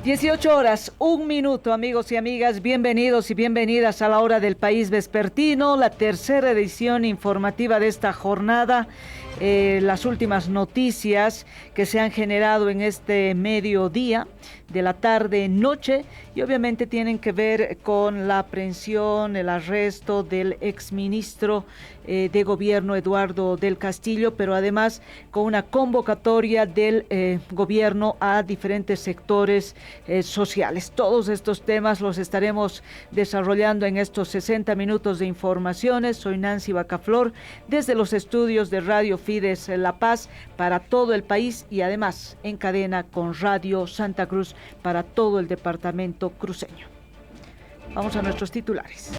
18 horas, 1 minuto, amigos y amigas, bienvenidos y bienvenidas a la hora del país vespertino, la tercera edición informativa de esta jornada. Las últimas noticias que se han generado en este mediodía, de la tarde-noche, y obviamente tienen que ver con la aprehensión, el arresto del exministro de Gobierno Eduardo del Castillo, pero además con una convocatoria del gobierno a diferentes sectores sociales. Todos estos temas los estaremos desarrollando en estos 60 minutos de informaciones. Soy Nancy Bacaflor, desde los estudios de Radio Fides La Paz para todo el país y además en cadena con Radio Santa Cruz para todo el departamento cruceño. Vamos a nuestros titulares.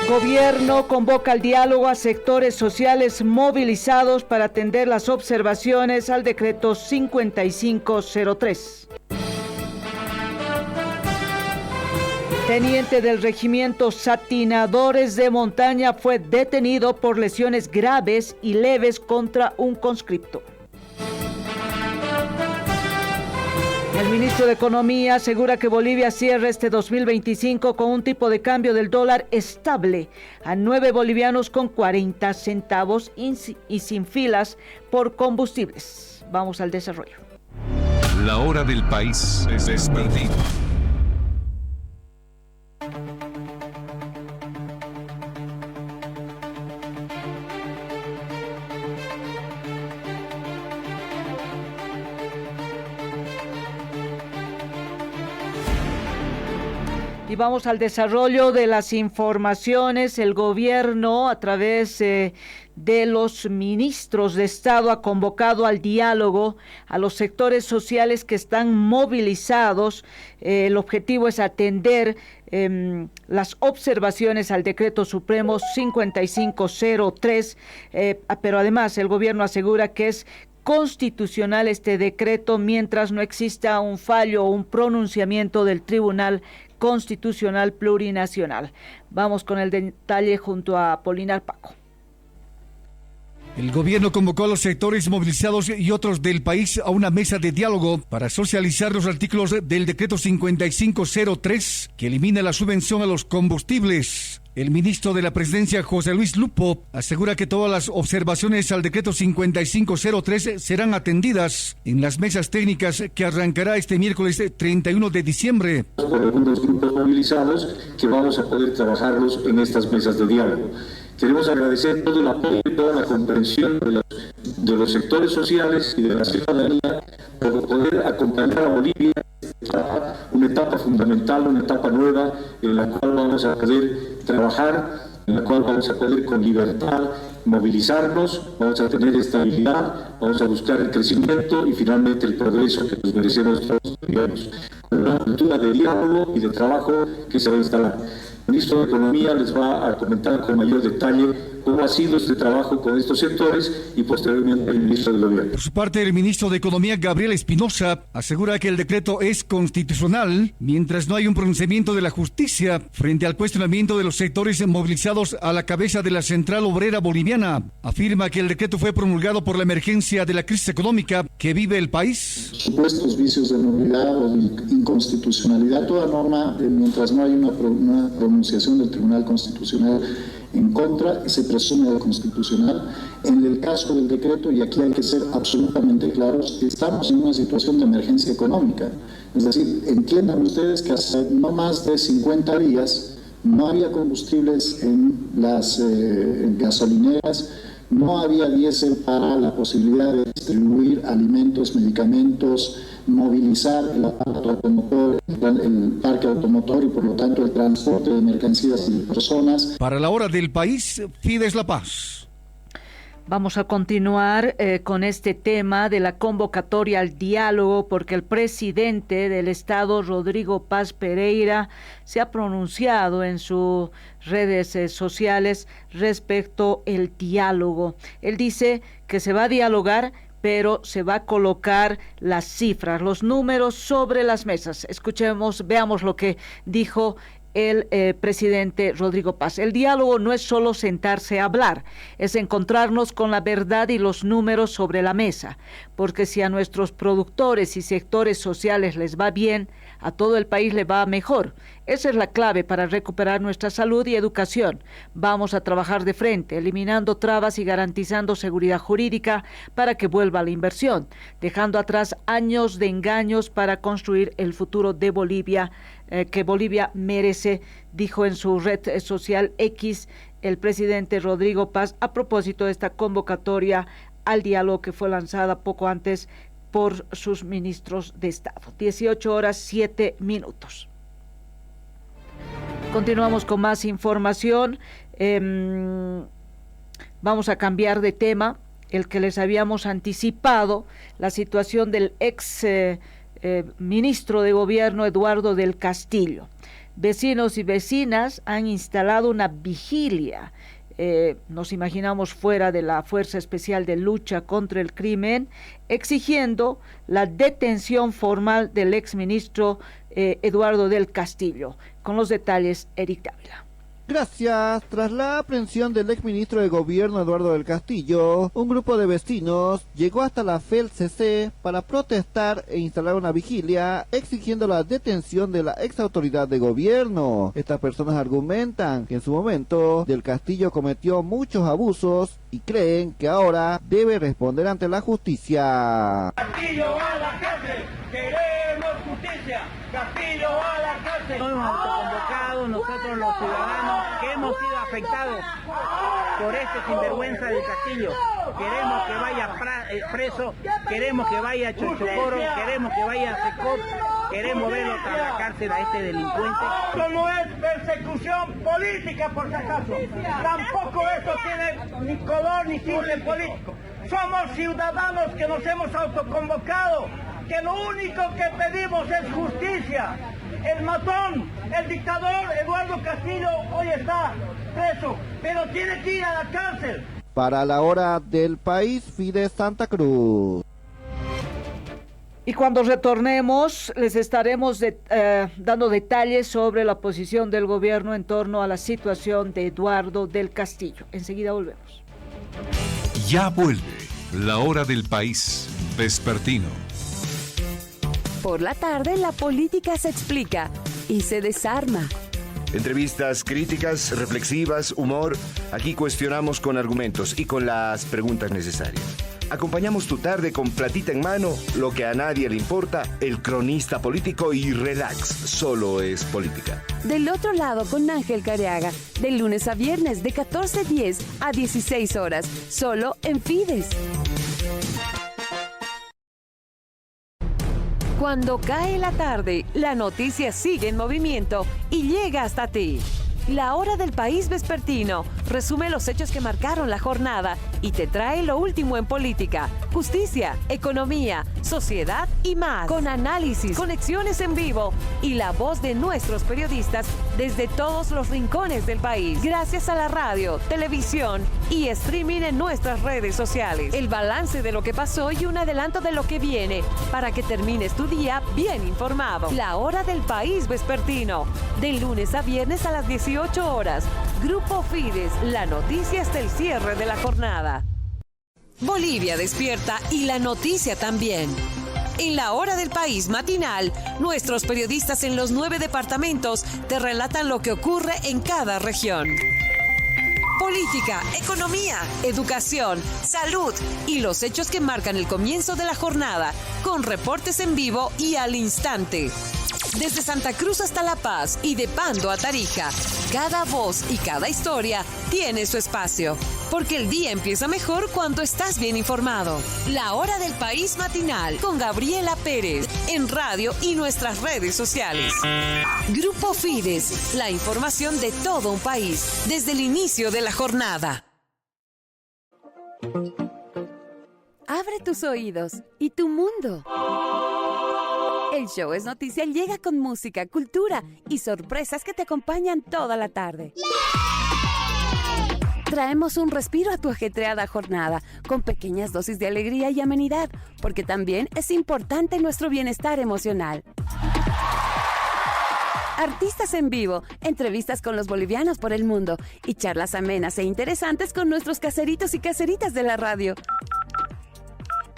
Gobierno convoca al diálogo a sectores sociales movilizados para atender las observaciones al decreto 5503. Teniente del regimiento Satinadores de Montaña fue detenido por lesiones graves y leves contra un conscripto. El ministro de Economía asegura que Bolivia cierra este 2025 con un tipo de cambio del dólar estable a 9 bolivianos con 40 centavos y sin filas por combustibles. Vamos al desarrollo. La hora del país es vespertino. Y vamos al desarrollo de las informaciones. El gobierno, a través de los ministros de Estado, ha convocado al diálogo a los sectores sociales que están movilizados. El objetivo es atender las observaciones al decreto supremo 5503, pero además el gobierno asegura que es constitucional este decreto mientras no exista un fallo o un pronunciamiento del Tribunal Constitucional Plurinacional. Vamos con el detalle junto a Polinar Paco. El gobierno convocó a los sectores movilizados y otros del país a una mesa de diálogo para socializar los artículos del decreto 5503 que elimina la subvención a los combustibles. El ministro de la Presidencia, José Luis Lupo, asegura que todas las observaciones al decreto 5503 serán atendidas en las mesas técnicas que arrancará este miércoles 31 de diciembre. Por algunos grupos movilizados que vamos a poder trabajarlos en estas mesas de diálogo. Queremos agradecer todo el apoyo y toda la comprensión de los sectores sociales y de la ciudadanía por poder acompañar a Bolivia en una etapa fundamental, una etapa nueva en la cual vamos a poder trabajar, en la cual vamos a poder con libertad movilizarnos, vamos a tener estabilidad, vamos a buscar el crecimiento y finalmente el progreso que nos merecemos todos los bolivianos, con una cultura de diálogo y de trabajo que se va a instalar. El ministro de Economía les va a comentar con mayor detalle cómo ha sido este trabajo con estos sectores y posteriormente el ministro de Gobierno. Por su parte, el ministro de Economía, Gabriel Espinosa, asegura que el decreto es constitucional mientras no hay un pronunciamiento de la justicia frente al cuestionamiento de los sectores movilizados a la cabeza de la Central Obrera Boliviana. Afirma que el decreto fue promulgado por la emergencia de la crisis económica que vive el país. Supuestos vicios de nulidad o de inconstitucionalidad, toda norma, mientras no hay una pronunciación del Tribunal Constitucional en contra, se presume de constitucional. En el caso del decreto, y aquí hay que ser absolutamente claros, estamos en una situación de emergencia económica. Es decir, entiendan ustedes que hace no más de 50 días no había combustibles en las gasolineras, no había diésel para la posibilidad de distribuir alimentos, medicamentos, movilizar el aparato automotor, el parque automotor y por lo tanto el transporte de mercancías y de personas. Para la hora del país, Fides La Paz. Vamos a continuar con este tema de la convocatoria al diálogo porque el presidente del Estado, Rodrigo Paz Pereira, se ha pronunciado en sus redes sociales respecto al diálogo. Él dice que se va a dialogar, pero se va a colocar las cifras, los números sobre las mesas. Escuchemos, veamos lo que dijo el presidente Rodrigo Paz. El diálogo no es solo sentarse a hablar, es encontrarnos con la verdad y los números sobre la mesa, porque si a nuestros productores y sectores sociales les va bien, a todo el país le va mejor. Esa es la clave para recuperar nuestra salud y educación. Vamos a trabajar de frente, eliminando trabas y garantizando seguridad jurídica para que vuelva la inversión, dejando atrás años de engaños para construir el futuro de Bolivia, que Bolivia merece, dijo en su red social X el presidente Rodrigo Paz a propósito de esta convocatoria al diálogo que fue lanzada poco antes por sus ministros de Estado. 18:07. Continuamos con más información. Vamos a cambiar de tema, el que les habíamos anticipado, la situación del ex ministro de Gobierno Eduardo del Castillo. Vecinos y vecinas han instalado una vigilia. Nos imaginamos fuera de la Fuerza Especial de Lucha contra el Crimen, exigiendo la detención formal del exministro Eduardo del Castillo. Con los detalles, Eric Dávila. Gracias. Tras la aprehensión del exministro de Gobierno Eduardo del Castillo, un grupo de vecinos llegó hasta la FELCC para protestar e instalar una vigilia exigiendo la detención de la ex autoridad de gobierno. Estas personas argumentan que en su momento del Castillo cometió muchos abusos y creen que ahora debe responder ante la justicia. Castillo a la cárcel, queremos justicia. Castillo a la cárcel. Nos hemos autoconvocado nosotros los ciudadanos que hemos sido afectados por este sinvergüenza del Castillo. Queremos que vaya preso, queremos que vaya a Chochocoro, queremos que vaya a Secop, queremos verlo a la cárcel a este delincuente. Esto no es persecución política, por si acaso. Tampoco esto tiene ni color ni tinte político. Somos ciudadanos que nos hemos autoconvocado, que lo único que pedimos es justicia. El matón, el dictador Eduardo Castillo hoy está preso, pero tiene que ir a la cárcel. Para la hora del país, Fide Santa Cruz. Y cuando retornemos, les estaremos dando detalles sobre la posición del gobierno en torno a la situación de Eduardo del Castillo. Enseguida volvemos. Ya vuelve la hora del país vespertino. Por la tarde, la política se explica y se desarma. Entrevistas críticas, reflexivas, humor. Aquí cuestionamos con argumentos y con las preguntas necesarias. Acompañamos tu tarde con platita en mano, lo que a nadie le importa, el cronista político y relax, solo es política. Del otro lado con Ángel Careaga, de lunes a viernes de 14:10 a 16 horas, solo en Fides. Cuando cae la tarde, la noticia sigue en movimiento y llega hasta ti. La hora del país vespertino resume los hechos que marcaron la jornada y te trae lo último en política, justicia, economía, sociedad y más. Con análisis, conexiones en vivo y la voz de nuestros periodistas desde todos los rincones del país. Gracias a la radio, televisión y streaming en nuestras redes sociales. El balance de lo que pasó y un adelanto de lo que viene para que termines tu día bien informado. La hora del país vespertino, de lunes a viernes a las 18 horas. Grupo Fides, la noticia hasta el cierre de la jornada. Bolivia despierta y la noticia también. En la hora del país matinal, nuestros periodistas en los 9 departamentos te relatan lo que ocurre en cada región. Política, economía, educación, salud y los hechos que marcan el comienzo de la jornada, con reportes en vivo y al instante. Desde Santa Cruz hasta La Paz y de Pando a Tarija, cada voz y cada historia tiene su espacio, porque el día empieza mejor cuando estás bien informado. La hora del país matinal con Gabriela Pérez en radio y nuestras redes sociales. Grupo Fides, la información de todo un país desde el inicio de la jornada. Abre tus oídos y tu mundo. El show es noticia llega con música, cultura y sorpresas que te acompañan toda la tarde. Traemos un respiro a tu ajetreada jornada, con pequeñas dosis de alegría y amenidad, porque también es importante nuestro bienestar emocional. artistas en vivo, entrevistas con los bolivianos por el mundo y charlas amenas e interesantes con nuestros caseritos y caseritas de la radio.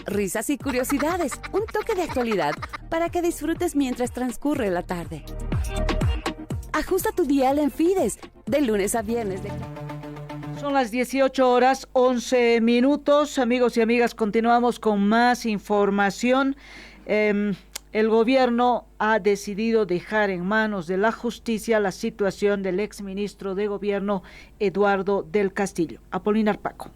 Risas y curiosidades, un toque de actualidad para que disfrutes mientras transcurre la tarde. Ajusta tu dial en Fides, de lunes a viernes. Son las 18:11. Amigos y amigas, continuamos con más información. El gobierno ha decidido dejar en manos de la justicia la situación del exministro de gobierno Eduardo del Castillo. Apolinar Paco.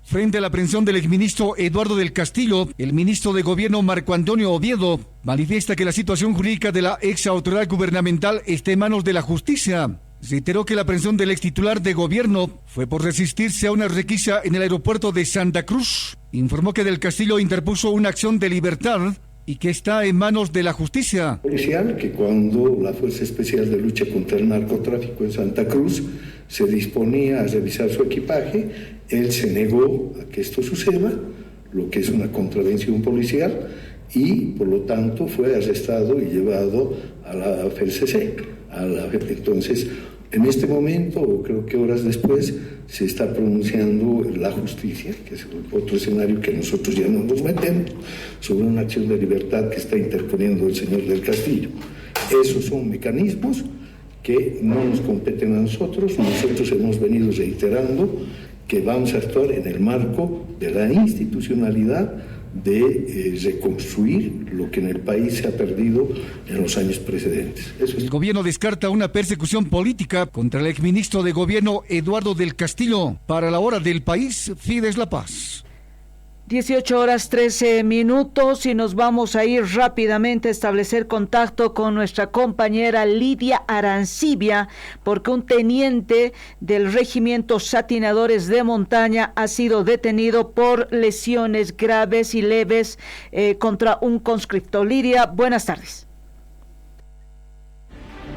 Frente a la aprehensión del exministro Eduardo del Castillo, el ministro de Gobierno Marco Antonio Oviedo manifiesta que la situación jurídica de la ex autoridad gubernamental está en manos de la justicia. Reiteró que la aprehensión del ex titular de gobierno fue por resistirse a una requisa en el aeropuerto de Santa Cruz. Informó que del Castillo interpuso una acción de libertad y que está en manos de la justicia. Policial que cuando la Fuerza Especial de Lucha contra el Narcotráfico en Santa Cruz se disponía a revisar su equipaje, él se negó a que esto suceda, lo que es una contravención policial, y por lo tanto fue arrestado y llevado a la FELCC. Entonces, en este momento, o creo que horas después, se está pronunciando la justicia, que es otro escenario que nosotros ya no nos metemos, sobre una acción de libertad que está interponiendo el señor del Castillo. Esos son mecanismos que no nos competen a nosotros. Nosotros hemos venido reiterando que vamos a actuar en el marco de la institucionalidad, de reconstruir lo que en el país se ha perdido en los años precedentes. El gobierno descarta una persecución política contra el exministro de gobierno Eduardo del Castillo. Para la hora del país, Fides La Paz. 18:13 y nos vamos a ir rápidamente a establecer contacto con nuestra compañera Lidia Arancibia, porque un teniente del regimiento Satinadores de Montaña ha sido detenido por lesiones graves y leves contra un conscripto. Lidia, buenas tardes.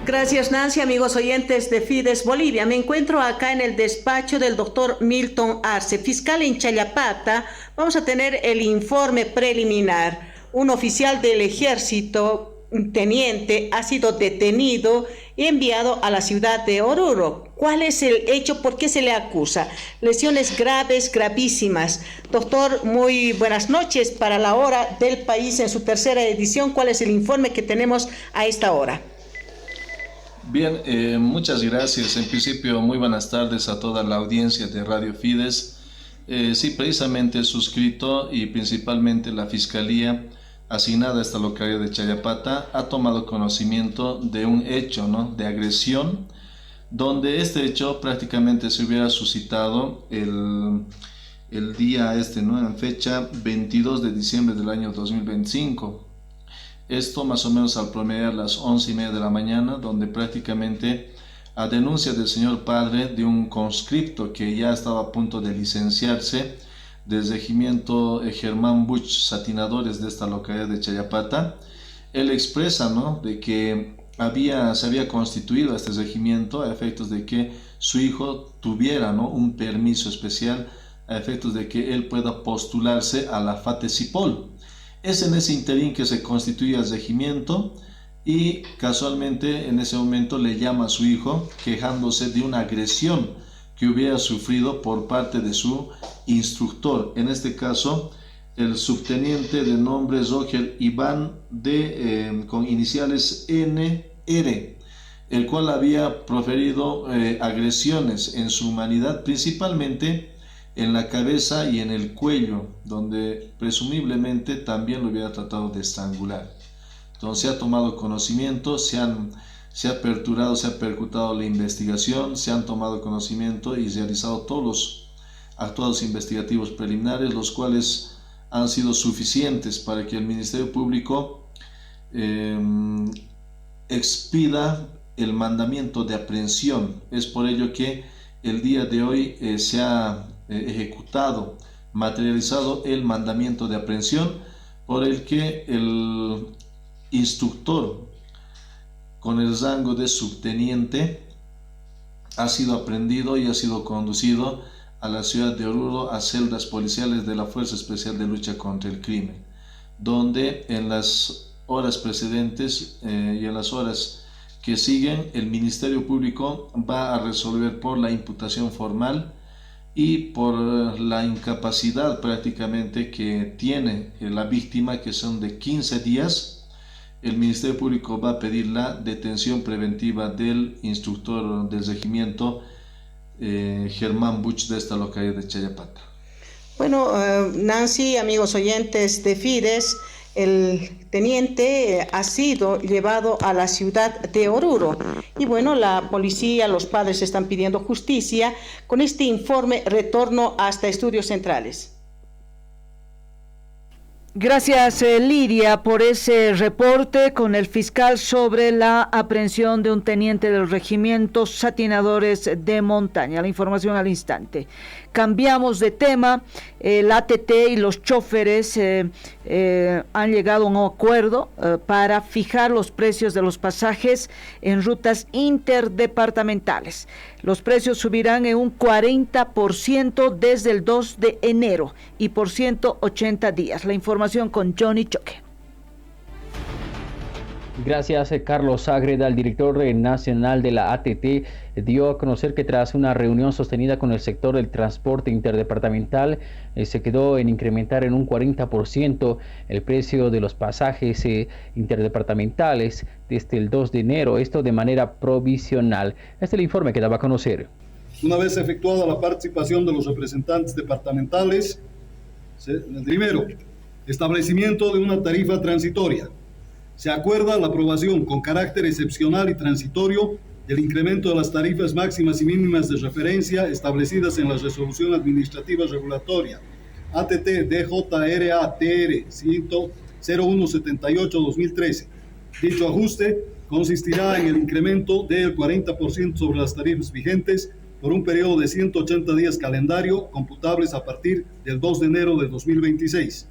Gracias, Nancy. Amigos oyentes de Fides Bolivia, me encuentro acá en el despacho del doctor Milton Arce, fiscal en Chayapata. Vamos a tener el informe preliminar. Un oficial del ejército, un teniente, ha sido detenido y enviado a la ciudad de Oruro. ¿Cuál es el hecho? ¿Por qué se le acusa? Lesiones graves, gravísimas. Doctor, muy buenas noches. Para la hora del país en su tercera edición, ¿cuál es el informe que tenemos a esta hora? Bien, muchas gracias. En principio, muy buenas tardes a toda la audiencia de Radio Fides. Sí, precisamente suscrito y principalmente la Fiscalía asignada a esta localidad de Chayapata ha tomado conocimiento de un hecho, ¿no?, de agresión, donde este hecho prácticamente se hubiera suscitado el día ¿no?, en fecha 22 de diciembre del año 2025. Esto más o menos al promediar las 11:30 de la mañana, donde prácticamente a denuncia del señor padre de un conscripto que ya estaba a punto de licenciarse del regimiento Germán Buch Satinadores de esta localidad de Chayapata, él expresa, ¿no?, de que se había constituido este regimiento a efectos de que su hijo tuviera, ¿no?, un permiso especial a efectos de que él pueda postularse a la FATESIPOL. Es en ese interín que se constituye el regimiento y casualmente en ese momento le llama a su hijo quejándose de una agresión que hubiera sufrido por parte de su instructor, en este caso el subteniente de nombre Roger Iván con iniciales NR, el cual había proferido agresiones en su humanidad, principalmente en la cabeza y en el cuello, donde presumiblemente también lo hubiera tratado de estrangular. Entonces se ha tomado conocimiento, se ha aperturado, se ha percutado la investigación, se han tomado conocimiento y realizado todos los actuados investigativos preliminares, los cuales han sido suficientes para que el Ministerio Público expida el mandamiento de aprehensión. Es por ello que el día de hoy se ha materializado el mandamiento de aprehensión por el que el instructor con el rango de subteniente ha sido aprehendido y ha sido conducido a la ciudad de Oruro a celdas policiales de la Fuerza Especial de Lucha contra el Crimen, donde en las horas precedentes y en las horas que siguen, el Ministerio Público va a resolver por la imputación formal y por la incapacidad prácticamente que tiene la víctima, que son de 15 días. El Ministerio Público va a pedir la detención preventiva del instructor del regimiento Germán Buch de esta localidad de Chayapata. Bueno, Nancy, amigos oyentes de Fides, el teniente ha sido llevado a la ciudad de Oruro y bueno, la policía, los padres están pidiendo justicia. Con este informe retorno hasta Estudios Centrales. Gracias, Lidia, por ese reporte con el fiscal sobre la aprehensión de un teniente del regimiento Satinadores de Montaña. La información al instante. Cambiamos de tema. El ATT y los choferes han llegado a un acuerdo para fijar los precios de los pasajes en rutas interdepartamentales. Los precios subirán en un 40% desde el 2 de enero y por 180 días. La información con Johnny Choque. Gracias, Carlos Ágreda. El director nacional de la ATT dio a conocer que tras una reunión sostenida con el sector del transporte interdepartamental, se quedó en incrementar en un 40% el precio de los pasajes interdepartamentales desde el 2 de enero, esto de manera provisional. Este es el informe que daba a conocer. Una vez efectuada la participación de los representantes departamentales, primero, establecimiento de una tarifa transitoria. Se acuerda la aprobación con carácter excepcional y transitorio del incremento de las tarifas máximas y mínimas de referencia establecidas en la Resolución Administrativa Regulatoria ATT DJRA-TR 0178-2013. Dicho ajuste consistirá en el incremento del 40% sobre las tarifas vigentes por un periodo de 180 días calendario computables a partir del 2 de enero de 2026.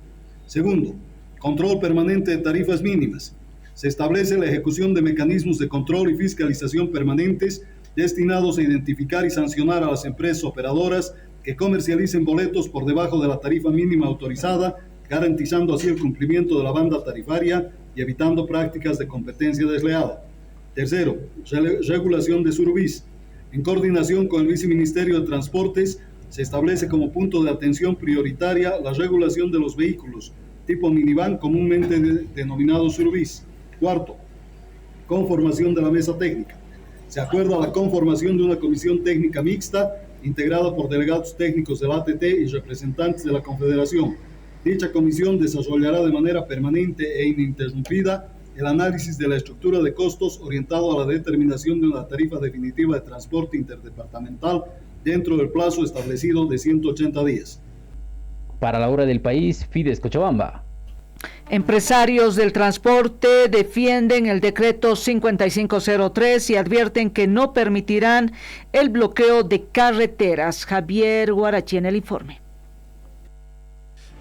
Segundo, control permanente de tarifas mínimas. Se establece la ejecución de mecanismos de control y fiscalización permanentes destinados a identificar y sancionar a las empresas operadoras que comercialicen boletos por debajo de la tarifa mínima autorizada, garantizando así el cumplimiento de la banda tarifaria y evitando prácticas de competencia desleal. Tercero, regulación de Surubís. En coordinación con el Viceministerio de Transportes, se establece como punto de atención prioritaria la regulación de los vehículos tipo minivan, comúnmente denominados Surubís. Cuarto, conformación de la mesa técnica. Se acuerda la conformación de una comisión técnica mixta integrada por delegados técnicos del ATT y representantes de la Confederación. Dicha comisión desarrollará de manera permanente e ininterrumpida el análisis de la estructura de costos orientado a la determinación de una tarifa definitiva de transporte interdepartamental dentro del plazo establecido de 180 días. Para la hora del país, Fides Cochabamba. Empresarios del transporte defienden el decreto 5503 y advierten que no permitirán el bloqueo de carreteras. Javier Guarachi en el informe.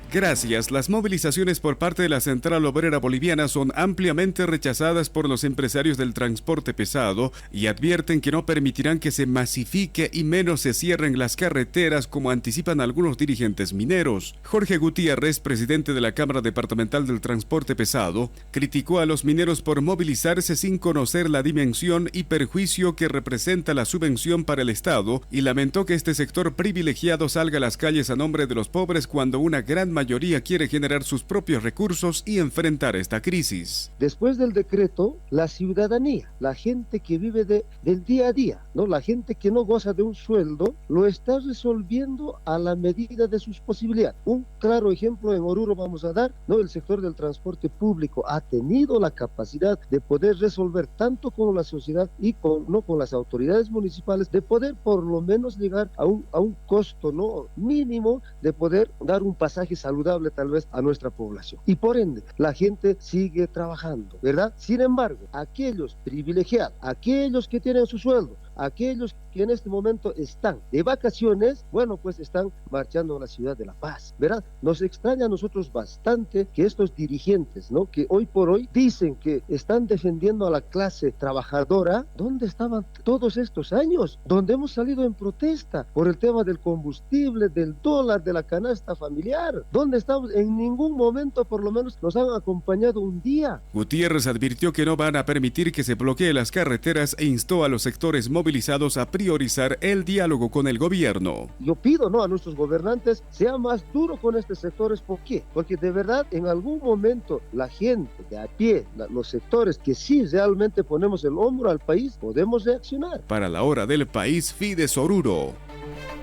Gracias. Las movilizaciones por parte de la Central Obrera Boliviana son ampliamente rechazadas por los empresarios del transporte pesado y advierten que no permitirán que se masifique y menos se cierren las carreteras como anticipan algunos dirigentes mineros. Jorge Gutiérrez, presidente de la Cámara Departamental del Transporte Pesado, criticó a los mineros por movilizarse sin conocer la dimensión y perjuicio que representa la subvención para el Estado y lamentó que este sector privilegiado salga a las calles a nombre de los pobres cuando una gran mayoría quiere generar sus propios recursos y enfrentar esta crisis. Después del decreto, la ciudadanía, la gente que vive del día a día, ¿no? La gente que no goza de un sueldo, lo está resolviendo a la medida de sus posibilidades. Un claro ejemplo en Oruro vamos a dar, ¿no? El sector del transporte público ha tenido la capacidad de poder resolver tanto con la sociedad y con las autoridades municipales, de poder por lo menos llegar a un costo, ¿no? mínimo de poder dar un pasaje saludable tal vez a nuestra población. Y por ende, la gente sigue trabajando, ¿verdad? Sin embargo, aquellos privilegiados, aquellos que tienen su sueldo, aquellos que en este momento están de vacaciones, bueno, pues están marchando a la ciudad de La Paz, ¿verdad? Nos extraña a nosotros bastante que estos dirigentes, ¿no?, que hoy por hoy dicen que están defendiendo a la clase trabajadora. ¿Dónde estaban todos estos años? ¿Dónde hemos salido en protesta por el tema del combustible, del dólar, de la canasta familiar? ¿Dónde estamos? En ningún momento, por lo menos, nos han acompañado un día. Gutiérrez advirtió que no van a permitir que se bloqueen las carreteras e instó a los sectores movilizados a priorizar el diálogo con el gobierno. Yo pido, ¿no?, a nuestros gobernantes, sea más duro con estos sectores. ¿Por qué? Porque de verdad, en algún momento, la gente de a pie, los sectores que sí realmente ponemos el hombro al país, podemos reaccionar. Para la hora del país, Fides Oruro.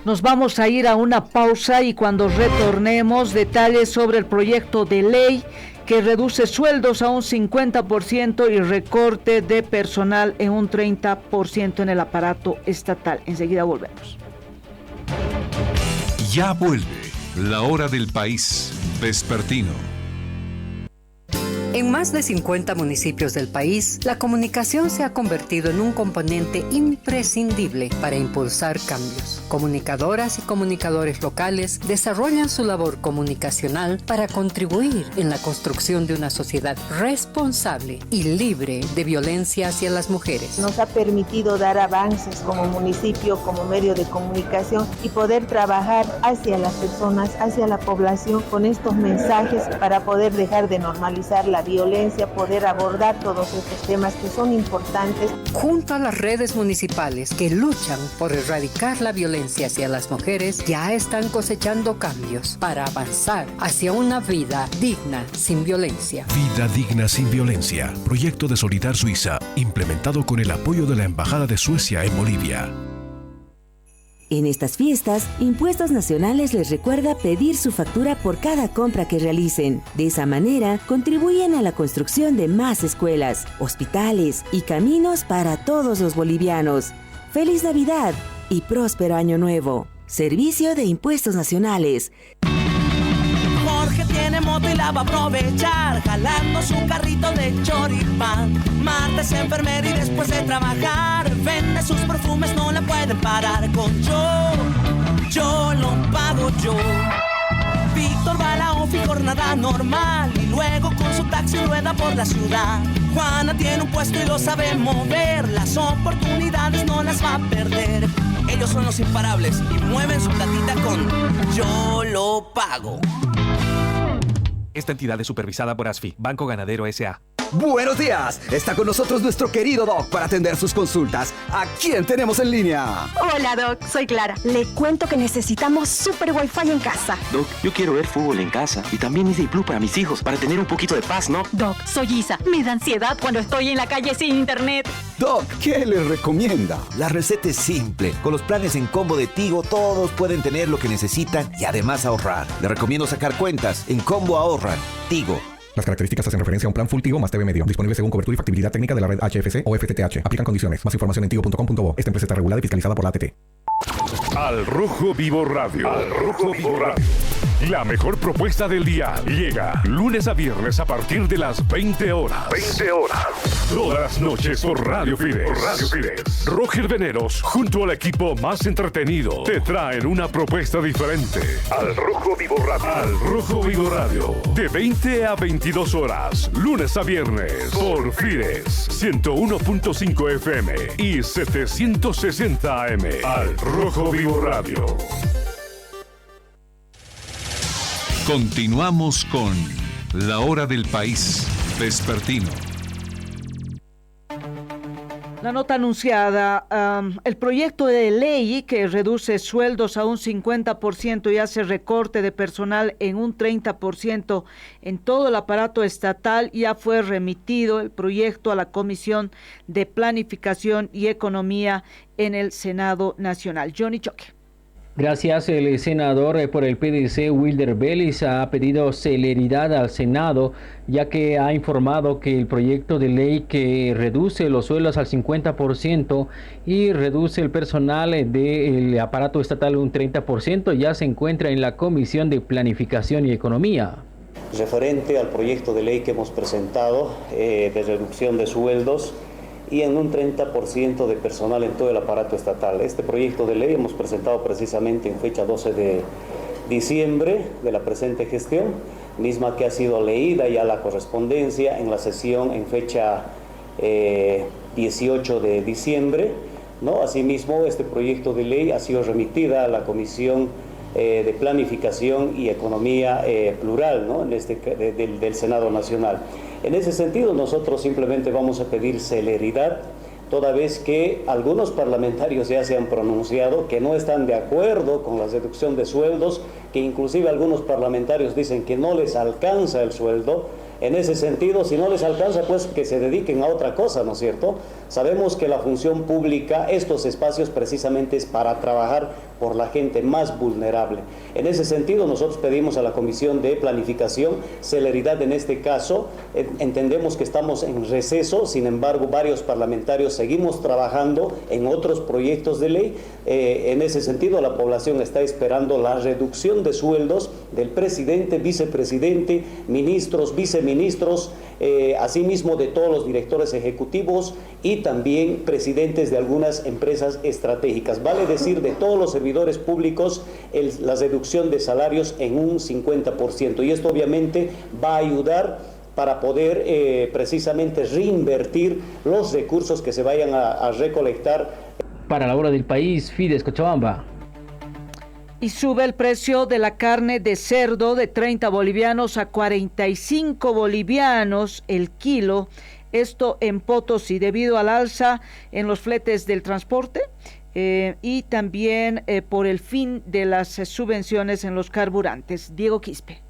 Nos vamos a ir a una pausa y cuando retornemos, detalles sobre el proyecto de ley que reduce sueldos a un 50% y recorte de personal en un 30% en el aparato estatal. Enseguida volvemos. Ya vuelve la hora del país vespertino. En más de 50 municipios del país, la comunicación se ha convertido en un componente imprescindible para impulsar cambios. Comunicadoras y comunicadores locales desarrollan su labor comunicacional para contribuir en la construcción de una sociedad responsable y libre de violencia hacia las mujeres. Nos ha permitido dar avances como municipio, como medio de comunicación y poder trabajar hacia las personas, hacia la población con estos mensajes para poder dejar de normalizar la violencia, poder abordar todos estos temas que son importantes. Junto a las redes municipales que luchan por erradicar la violencia hacia las mujeres, ya están cosechando cambios para avanzar hacia una vida digna sin violencia. Vida digna sin violencia. Proyecto de Solidar Suiza, implementado con el apoyo de la Embajada de Suecia en Bolivia. En estas fiestas, Impuestos Nacionales les recuerda pedir su factura por cada compra que realicen. De esa manera, contribuyen a la construcción de más escuelas, hospitales y caminos para todos los bolivianos. ¡Feliz Navidad y próspero Año Nuevo! Servicio de Impuestos Nacionales. Jorge tiene moto y la va a aprovechar, jalando su carrito de choripán. Marta es enfermera y después de trabajar vende sus perfumes, no la pueden parar con yo lo pago yo. Víctor va a la ofi, jornada normal y luego con su taxi rueda por la ciudad. Juana tiene un puesto y lo sabe mover, las oportunidades no las va a perder. Ellos son los imparables y mueven su platita con yo lo pago. Esta entidad es supervisada por ASFI, Banco Ganadero S.A. ¡Buenos días! Está con nosotros nuestro querido Doc para atender sus consultas. ¿A quién tenemos en línea? Hola, Doc. Soy Clara. Le cuento que necesitamos super Wi-Fi en casa. Doc, yo quiero ver fútbol en casa y también Disney Plus para mis hijos, para tener un poquito de paz, ¿no? Doc, soy Isa. Me da ansiedad cuando estoy en la calle sin internet. Doc, ¿qué les recomienda? La receta es simple. Con los planes en combo de Tigo, todos pueden tener lo que necesitan y además ahorrar. Les recomiendo sacar cuentas. En combo ahorran. Tigo. Las características hacen referencia a un plan Full Tigo más TV Medio, disponible según cobertura y factibilidad técnica de la red HFC o FTTH. Aplican condiciones. Más información en tigo.com.bo. Esta empresa está regulada y fiscalizada por la ATT. Al Rojo Vivo Radio. Al Rojo Vivo Radio. La mejor propuesta del día llega lunes a viernes a partir de las 20 horas. 20 horas. Todas las noches por Radio Fides. Por Radio Fides. Roger Veneros, junto al equipo más entretenido, te traen una propuesta diferente. Al Rojo Vivo Radio. Al Rojo Vivo Radio. De 20 a 22 horas. Lunes a viernes. Por Fides. 101.5 FM y 760 AM. Al Rojo Vivo Radio. Continuamos con La Hora del País vespertino. La nota anunciada, el proyecto de ley que reduce sueldos a un 50% y hace recorte de personal en un 30% en todo el aparato estatal, ya fue remitido el proyecto a la Comisión de Planificación y Economía en el Senado Nacional. Johnny Choque. Gracias. El senador por el PDC, Wilder Vélez, ha pedido celeridad al Senado, ya que ha informado que el proyecto de ley que reduce los sueldos al 50% y reduce el personal del aparato estatal un 30% ya se encuentra en la Comisión de Planificación y Economía. Referente al proyecto de ley que hemos presentado de reducción de sueldos y en un 30% de personal en todo el aparato estatal. Este proyecto de ley hemos presentado precisamente en fecha 12 de diciembre de la presente gestión, misma que ha sido leída ya la correspondencia en la sesión en fecha 18 de diciembre, ¿no? Asimismo, este proyecto de ley ha sido remitida a la Comisión de Planificación y Economía Plural, ¿no? del Senado Nacional. En ese sentido, nosotros simplemente vamos a pedir celeridad, toda vez que algunos parlamentarios ya se han pronunciado que no están de acuerdo con la reducción de sueldos, que inclusive algunos parlamentarios dicen que no les alcanza el sueldo. En ese sentido, si no les alcanza, pues que se dediquen a otra cosa, ¿no es cierto? Sabemos que la función pública, estos espacios precisamente es para trabajar por la gente más vulnerable. En ese sentido, nosotros pedimos a la Comisión de Planificación celeridad en este caso. Entendemos que estamos en receso, sin embargo, varios parlamentarios seguimos trabajando en otros proyectos de ley. En ese sentido, la población está esperando la reducción de sueldos del presidente, vicepresidente, ministros, viceministros, asimismo de todos los directores ejecutivos y también presidentes de algunas empresas estratégicas. Vale decir, de todos los servidores públicos, la reducción de salarios en un 50%. Y esto obviamente va a ayudar para poder precisamente reinvertir los recursos que se vayan a recolectar. Para la hora del país, Fides Cochabamba. Y sube el precio de la carne de cerdo de 30 bolivianos a 45 bolivianos el kilo. Esto en Potosí, debido al alza en los fletes del transporte y también por el fin de las subvenciones en los carburantes. Diego Quispe.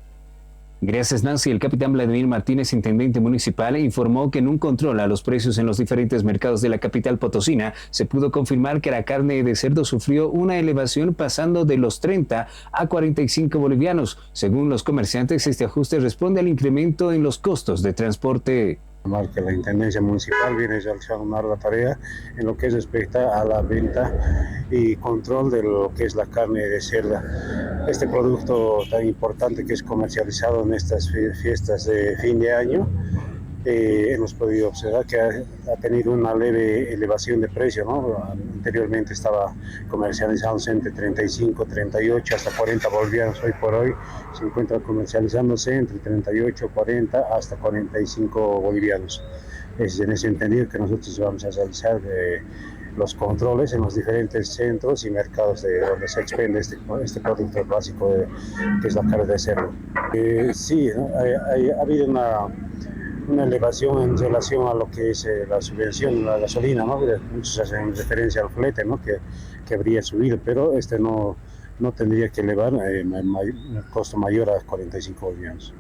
Gracias, Nancy. El capitán Vladimir Martínez, intendente municipal, informó que en un control a los precios en los diferentes mercados de la capital potosina se pudo confirmar que la carne de cerdo sufrió una elevación pasando de los 30 a 45 bolivianos. Según los comerciantes, este ajuste responde al incremento en los costos de transporte. Que la Intendencia Municipal viene realizando una ardua tarea en lo que respecta a la venta y control de lo que es la carne de cerdo. Este producto tan importante que es comercializado en estas fiestas de fin de año, hemos podido observar que ha tenido una leve elevación de precio, ¿no? Anteriormente estaba comercializándose entre 35, 38 hasta 40 bolivianos. Hoy por hoy se encuentra comercializándose entre 38, 40 hasta 45 bolivianos. Es en ese entendido que nosotros vamos a realizar los controles en los diferentes centros y mercados de donde se expende este producto básico que es la carne de cerdo. Sí, ¿no? ha habido una elevación en relación a lo que es la subvención, la gasolina, ¿no? Muchos hacen referencia al flete, ¿no? que habría subido, pero no tendría que elevar un costo mayor a 45 bolivianos.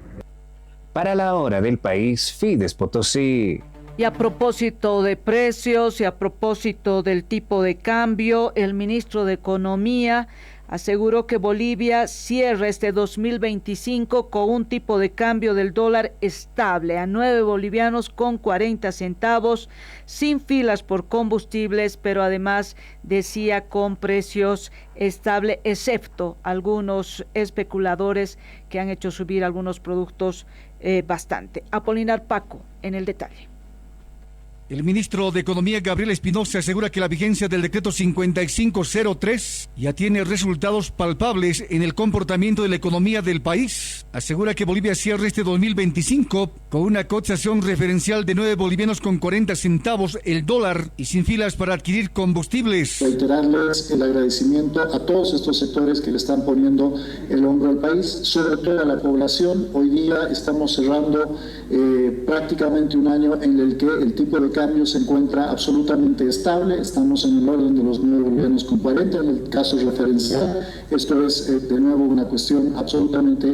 Para la hora del país, Fides Potosí. Y a propósito de precios y a propósito del tipo de cambio, el ministro de Economía aseguró que Bolivia cierra este 2025 con un tipo de cambio del dólar estable a 9 bolivianos con 40 centavos, sin filas por combustibles, pero además decía con precios estables, excepto algunos especuladores que han hecho subir algunos productos bastante. Apolinar Paco en el detalle. El ministro de Economía, Gabriel Espinosa, asegura que la vigencia del decreto 5503 ya tiene resultados palpables en el comportamiento de la economía del país. Asegura que Bolivia cierra este 2025 con una cotización referencial de 9 bolivianos con 40 centavos el dólar y sin filas para adquirir combustibles. Reiterarles el agradecimiento a todos estos sectores que le están poniendo el hombro al país, sobre todo a la población. Hoy día estamos cerrando prácticamente un año en el que el tipo de cambio se encuentra absolutamente estable. Estamos en el orden de los 9 bolivianos con 40 en el caso referencial. Esto es de nuevo una cuestión absolutamente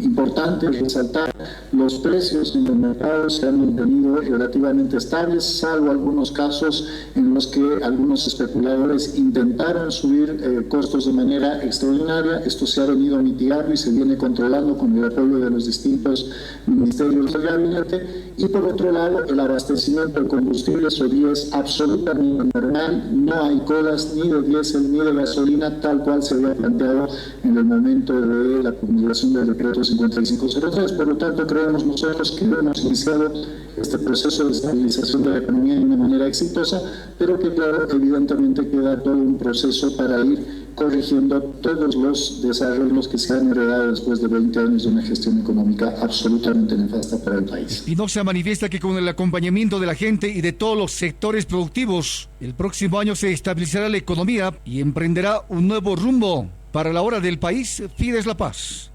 importante resaltar. Los precios en el mercado se han mantenido relativamente estables, salvo algunos casos en los que algunos especuladores intentaron subir costos de manera extraordinaria. Esto se ha venido mitigando y se viene controlando con el apoyo de los distintos ministerios del gabinete. Y por otro lado, el abastecimiento de combustibles hoy día es absolutamente normal. No hay colas ni de diésel ni de gasolina, tal cual se había planteado en el momento de la promulgación del decreto 5503. 5503. Por lo tanto, creemos nosotros que hemos iniciado este proceso de estabilización de la economía de una manera exitosa, pero que, claro, evidentemente queda todo un proceso para ir corrigiendo todos los desarrollos que se han heredado después de 20 años de una gestión económica absolutamente nefasta para el país. Espinosa manifiesta que con el acompañamiento de la gente y de todos los sectores productivos, el próximo año se estabilizará la economía y emprenderá un nuevo rumbo. Para la hora del país, Fides La Paz.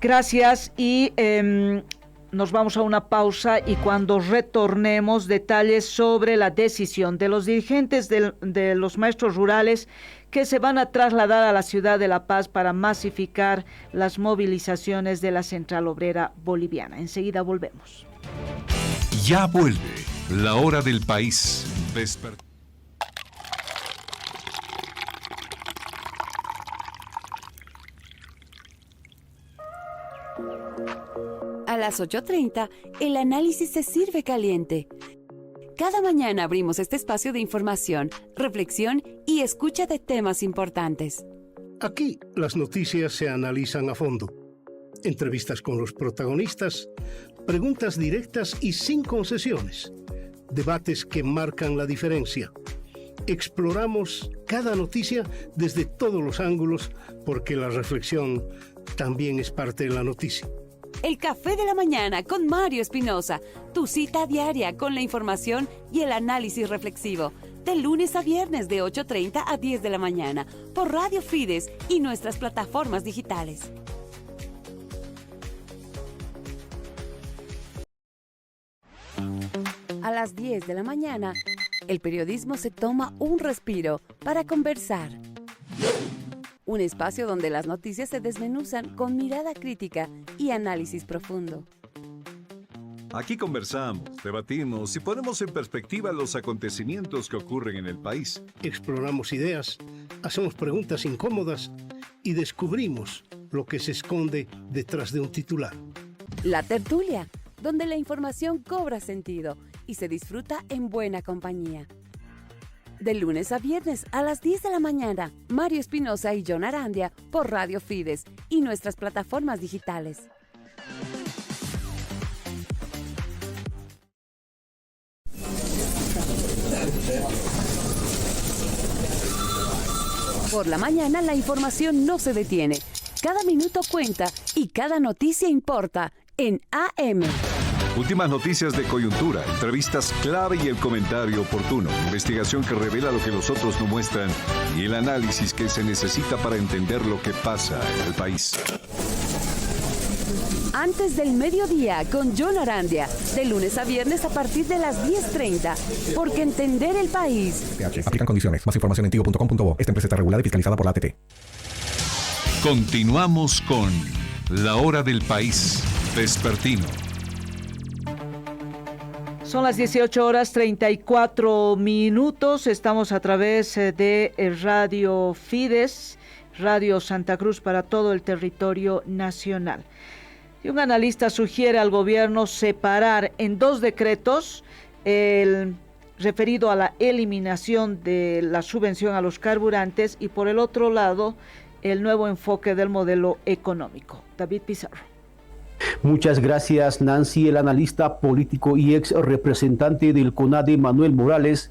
Gracias y nos vamos a una pausa y cuando retornemos detalles sobre la decisión de los dirigentes de los maestros rurales que se van a trasladar a la ciudad de La Paz para masificar las movilizaciones de la Central Obrera Boliviana. Enseguida volvemos. Ya vuelve la hora del país. A las 8:30, el análisis se sirve caliente. Cada mañana abrimos este espacio de información, reflexión y escucha de temas importantes. Aquí las noticias se analizan a fondo. Entrevistas con los protagonistas, preguntas directas y sin concesiones. Debates que marcan la diferencia. Exploramos cada noticia desde todos los ángulos porque la reflexión también es parte de la noticia. El Café de la Mañana con Mario Espinosa, tu cita diaria con la información y el análisis reflexivo. De lunes a viernes de 8:30 a 10 de la mañana por Radio Fides y nuestras plataformas digitales. A las 10 de la mañana, el periodismo se toma un respiro para conversar. Un espacio donde las noticias se desmenuzan con mirada crítica y análisis profundo. Aquí conversamos, debatimos y ponemos en perspectiva los acontecimientos que ocurren en el país. Exploramos ideas, hacemos preguntas incómodas y descubrimos lo que se esconde detrás de un titular. La tertulia, donde la información cobra sentido y se disfruta en buena compañía. De lunes a viernes a las 10 de la mañana, Mario Espinosa y John Arandia por Radio Fides y nuestras plataformas digitales. Por la mañana la información no se detiene. Cada minuto cuenta y cada noticia importa en AM. Últimas noticias de coyuntura, entrevistas clave y el comentario oportuno, investigación que revela lo que los otros no muestran y el análisis que se necesita para entender lo que pasa en el país. Antes del mediodía con John Arandia, de lunes a viernes a partir de las 10:30, porque entender el país. Aplican condiciones. Más información en tigo.com.bo. Esta empresa está regulada y fiscalizada por la ATT. Continuamos con La Hora del País Vespertino. Son las 18:34. Estamos a través de Radio Fides, Radio Santa Cruz para todo el territorio nacional. Y un analista sugiere al gobierno separar en 2 decretos el referido a la eliminación de la subvención a los carburantes y por el otro lado el nuevo enfoque del modelo económico. David Pizarro. Muchas gracias, Nancy. El analista político y ex representante del CONADE, Manuel Morales,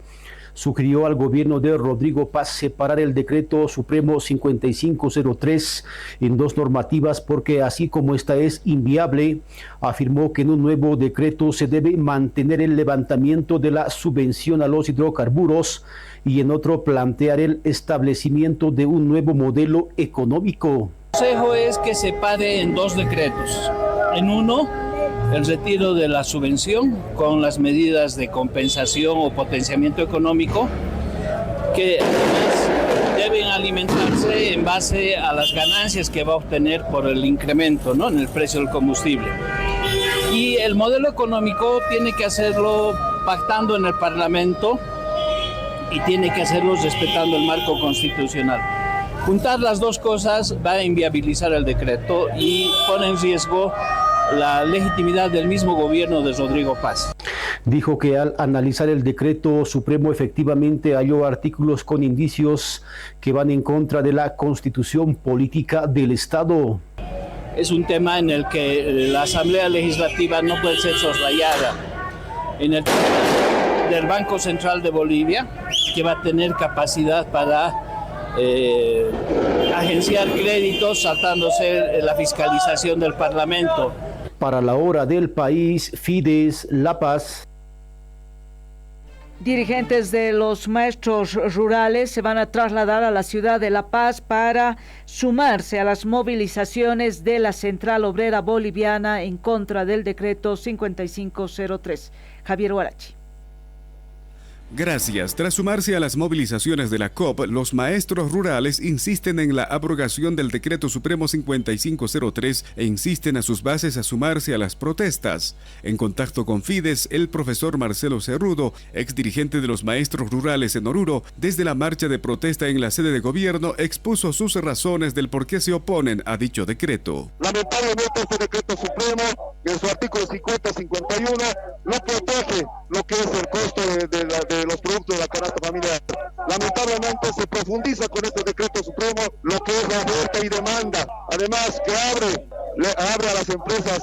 sugirió al gobierno de Rodrigo Paz separar el decreto supremo 5503 en 2 normativas porque así como esta es inviable, afirmó que en un nuevo decreto se debe mantener el levantamiento de la subvención a los hidrocarburos y en otro plantear el establecimiento de un nuevo modelo económico. El consejo es que se pare en 2 decretos. En uno, el retiro de la subvención con las medidas de compensación o potenciamiento económico que además deben alimentarse en base a las ganancias que va a obtener por el incremento, ¿no?, en el precio del combustible. Y el modelo económico tiene que hacerlo pactando en el Parlamento y tiene que hacerlo respetando el marco constitucional. Juntar las 2 cosas va a inviabilizar el decreto y pone en riesgo la legitimidad del mismo gobierno de Rodrigo Paz. Dijo que al analizar el decreto supremo efectivamente halló artículos con indicios que van en contra de la constitución política del Estado. es un tema en el que la Asamblea Legislativa no puede ser soslayada. En el tema del Banco Central de Bolivia, que va a tener capacidad para agenciar créditos saltándose la fiscalización del Parlamento. Para la hora del país, Fides, La Paz. Dirigentes de los maestros rurales se van a trasladar a la ciudad de La Paz para sumarse a las movilizaciones de la Central Obrera Boliviana en contra del decreto 5503. Javier Huarachi. Gracias. Tras sumarse a las movilizaciones de la COP, los maestros rurales insisten en la abrogación del Decreto Supremo 5503 e insisten a sus bases a sumarse a las protestas. En contacto con Fides, el profesor Marcelo Cerrudo, exdirigente de los maestros rurales en Oruro, desde la marcha de protesta en la sede de gobierno, expuso sus razones del por qué se oponen a dicho decreto. Lamentablemente este Decreto Supremo, en su artículo 50-51, no protege lo que es el costo de los productos de la canasta familiar. Lamentablemente se profundiza con este Decreto Supremo lo que es la oferta y demanda. Además que abre a las empresas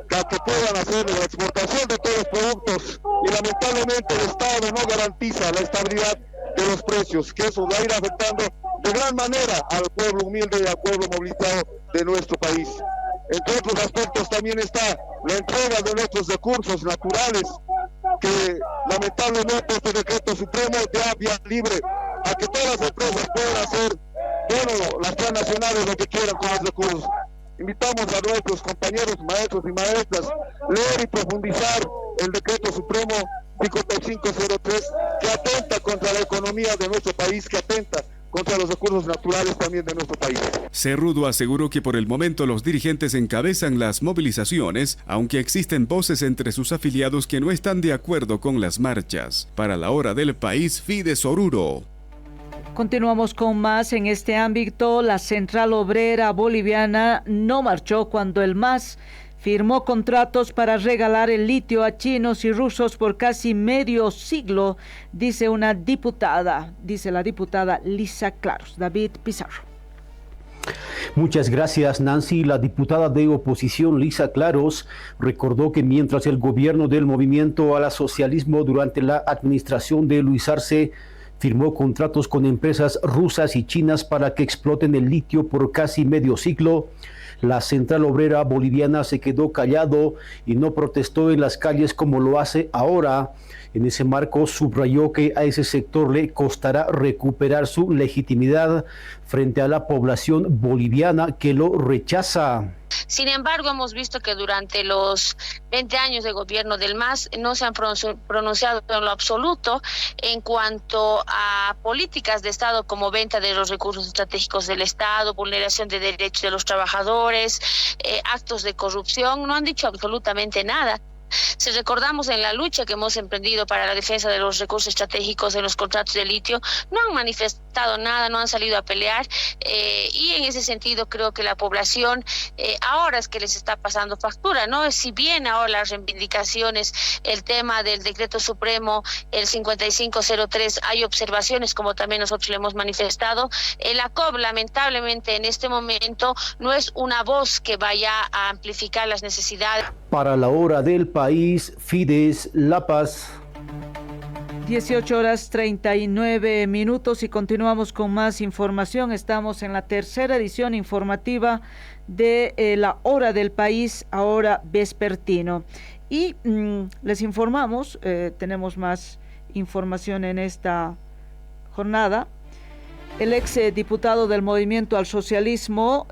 que puedan hacer la exportación de todos los productos, y lamentablemente el Estado no garantiza la estabilidad de los precios, que eso va a ir afectando de gran manera al pueblo humilde y al pueblo movilizado de nuestro país. Entre otros aspectos también está la entrega de nuestros recursos naturales, que lamentablemente este Decreto Supremo da vía libre a que todas las empresas puedan hacer, las transnacionales, lo que quieran con los recursos. Invitamos a nuestros compañeros maestros y maestras a leer y profundizar el Decreto Supremo 5503, que atenta contra la economía de nuestro país, que atenta contra los recursos naturales también de nuestro país. Cerrudo aseguró que por el momento los dirigentes encabezan las movilizaciones, aunque existen voces entre sus afiliados que no están de acuerdo con las marchas. Para la hora del país, Fides Oruro. Continuamos con más en este ámbito. La Central Obrera Boliviana no marchó cuando el MAS firmó contratos para regalar el litio a chinos y rusos por casi medio siglo, dice la diputada Lisa Claros. David Pizarro. Muchas gracias, Nancy. La diputada de oposición Lisa Claros recordó que mientras el gobierno del Movimiento al Socialismo durante la administración de Luis Arce firmó contratos con empresas rusas y chinas para que exploten el litio por casi medio siglo, la Central Obrera Boliviana se quedó callado y no protestó en las calles como lo hace ahora. En ese marco subrayó que a ese sector le costará recuperar su legitimidad frente a la población boliviana que lo rechaza. Sin embargo, hemos visto que durante los 20 años de gobierno del MAS no se han pronunciado en lo absoluto en cuanto a políticas de Estado como venta de los recursos estratégicos del Estado, vulneración de derechos de los trabajadores, actos de corrupción. No han dicho absolutamente nada. Si recordamos en la lucha que hemos emprendido para la defensa de los recursos estratégicos en los contratos de litio, no han manifestado nada, no han salido a pelear, y en ese sentido creo que la población ahora es que les está pasando factura, ¿no? Si bien ahora las reivindicaciones, el tema del Decreto Supremo, el 5503, hay observaciones como también nosotros le hemos manifestado, la COP lamentablemente en este momento no es una voz que vaya a amplificar las necesidades. Para la hora del país, Fides, La Paz. 18:39 y continuamos con más información. Estamos en la tercera edición informativa de la hora del país, ahora vespertino. Y les informamos, tenemos más información en esta jornada. El ex diputado del Movimiento al Socialismo,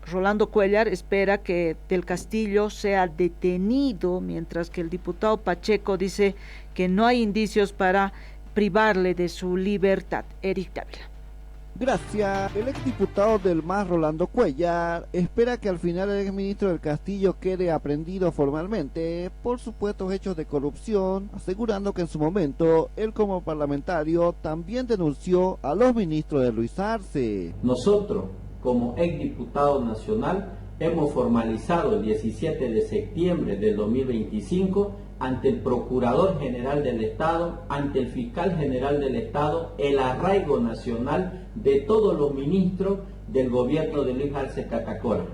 Rolando Cuellar, espera que Del Castillo sea detenido, mientras que el diputado Pacheco dice que no hay indicios para privarle de su libertad. Eric Dávila. Gracias. El exdiputado del MAS, Rolando Cuellar, espera que al final el exministro del Castillo quede aprehendido formalmente por supuestos hechos de corrupción, asegurando que en su momento él como parlamentario también denunció a los ministros de Luis Arce. Nosotros, como exdiputado nacional, hemos formalizado el 17 de septiembre del 2025 ante el Procurador General del Estado, ante el Fiscal General del Estado, el arraigo nacional de todos los ministros del gobierno de Luis Arce Catacora.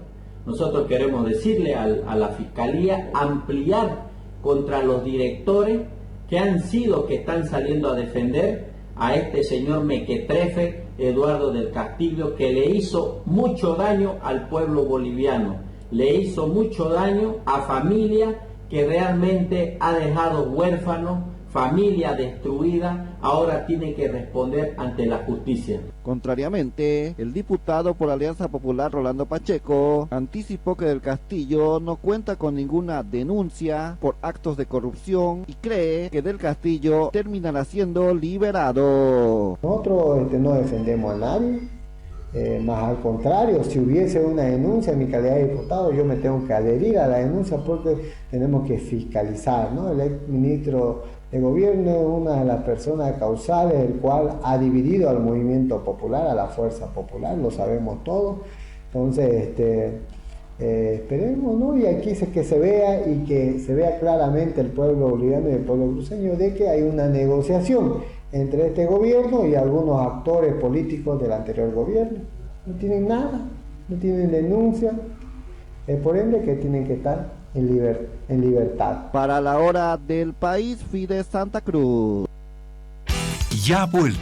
Nosotros queremos decirle a la Fiscalía ampliar contra los directores que están saliendo a defender a este señor mequetrefe Eduardo del Castillo, que le hizo mucho daño al pueblo boliviano, le hizo mucho daño a familia que realmente ha dejado huérfanos, familia destruida, ahora tiene que responder ante la justicia. Contrariamente, el diputado por Alianza Popular Rolando Pacheco anticipó que Del Castillo no cuenta con ninguna denuncia por actos de corrupción y cree que Del Castillo terminará siendo liberado. Nosotros no defendemos a nadie, más al contrario, si hubiese una denuncia en mi calidad de diputado, yo me tengo que adherir a la denuncia porque tenemos que fiscalizar, ¿no? El ex ministro de gobierno es una de las personas causales, el cual ha dividido al movimiento popular, a la fuerza popular, lo sabemos todos. Entonces, esperemos, ¿no? Y aquí que se vea y que se vea claramente el pueblo boliviano y el pueblo cruceño de que hay una negociación entre este gobierno y algunos actores políticos del anterior gobierno. No tienen nada, no tienen denuncia, por ende que tienen que estar en libertad. Para la hora del país, Fide Santa Cruz. Ya vuelve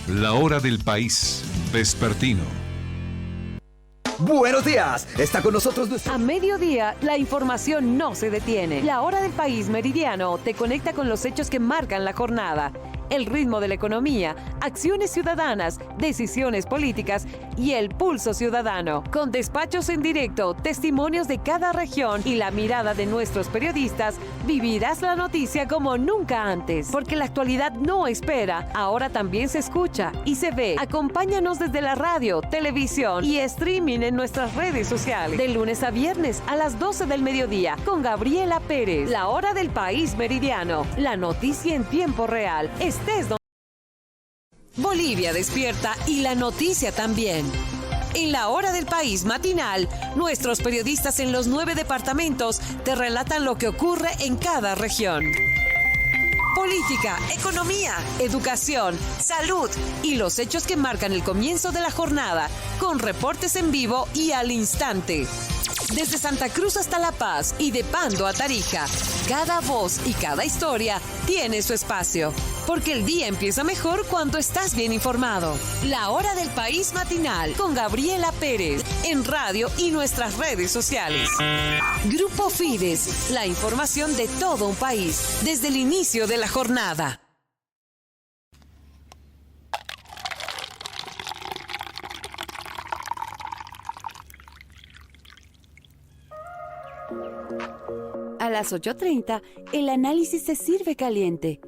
la hora del país vespertino. Buenos días, está con nosotros nuestro... A mediodía, la información no se detiene. La hora del país meridiano te conecta con los hechos que marcan la jornada. El ritmo de la economía, acciones ciudadanas, decisiones políticas y el pulso ciudadano. Con despachos en directo, testimonios de cada región y la mirada de nuestros periodistas, vivirás la noticia como nunca antes. Porque la actualidad no espera, ahora también se escucha y se ve. Acompáñanos desde la radio, televisión y streaming en nuestras redes sociales. De lunes a viernes a las 12 del mediodía con Gabriela Pérez. La hora del país meridiano. La noticia en tiempo real. Bolivia despierta y la noticia también. En la hora del país matinal, nuestros periodistas en los 9 departamentos te relatan lo que ocurre en cada región. Política, economía, educación, salud y los hechos que marcan el comienzo de la jornada, con reportes en vivo y al instante. Desde Santa Cruz hasta La Paz y de Pando a Tarija, cada voz y cada historia tiene su espacio. Porque el día empieza mejor cuando estás bien informado. La hora del país matinal con Gabriela Pérez en radio y nuestras redes sociales. Grupo Fides, la información de todo un país desde el inicio de la jornada. A las 8:30, el análisis se sirve caliente.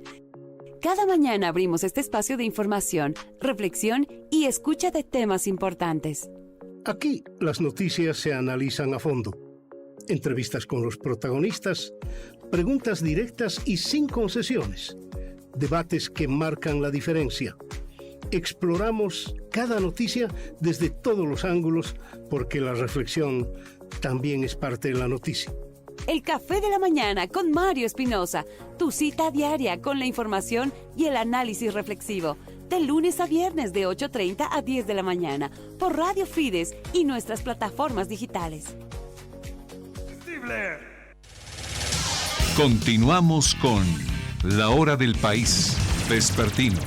Cada mañana abrimos este espacio de información, reflexión y escucha de temas importantes. Aquí las noticias se analizan a fondo. Entrevistas con los protagonistas, preguntas directas y sin concesiones. Debates que marcan la diferencia. Exploramos cada noticia desde todos los ángulos porque la reflexión también es parte de la noticia. El Café de la Mañana con Mario Espinosa, tu cita diaria con la información y el análisis reflexivo, de lunes a viernes de 8:30 a 10 de la mañana, por Radio Fides y nuestras plataformas digitales. Continuamos con la hora del país vespertino.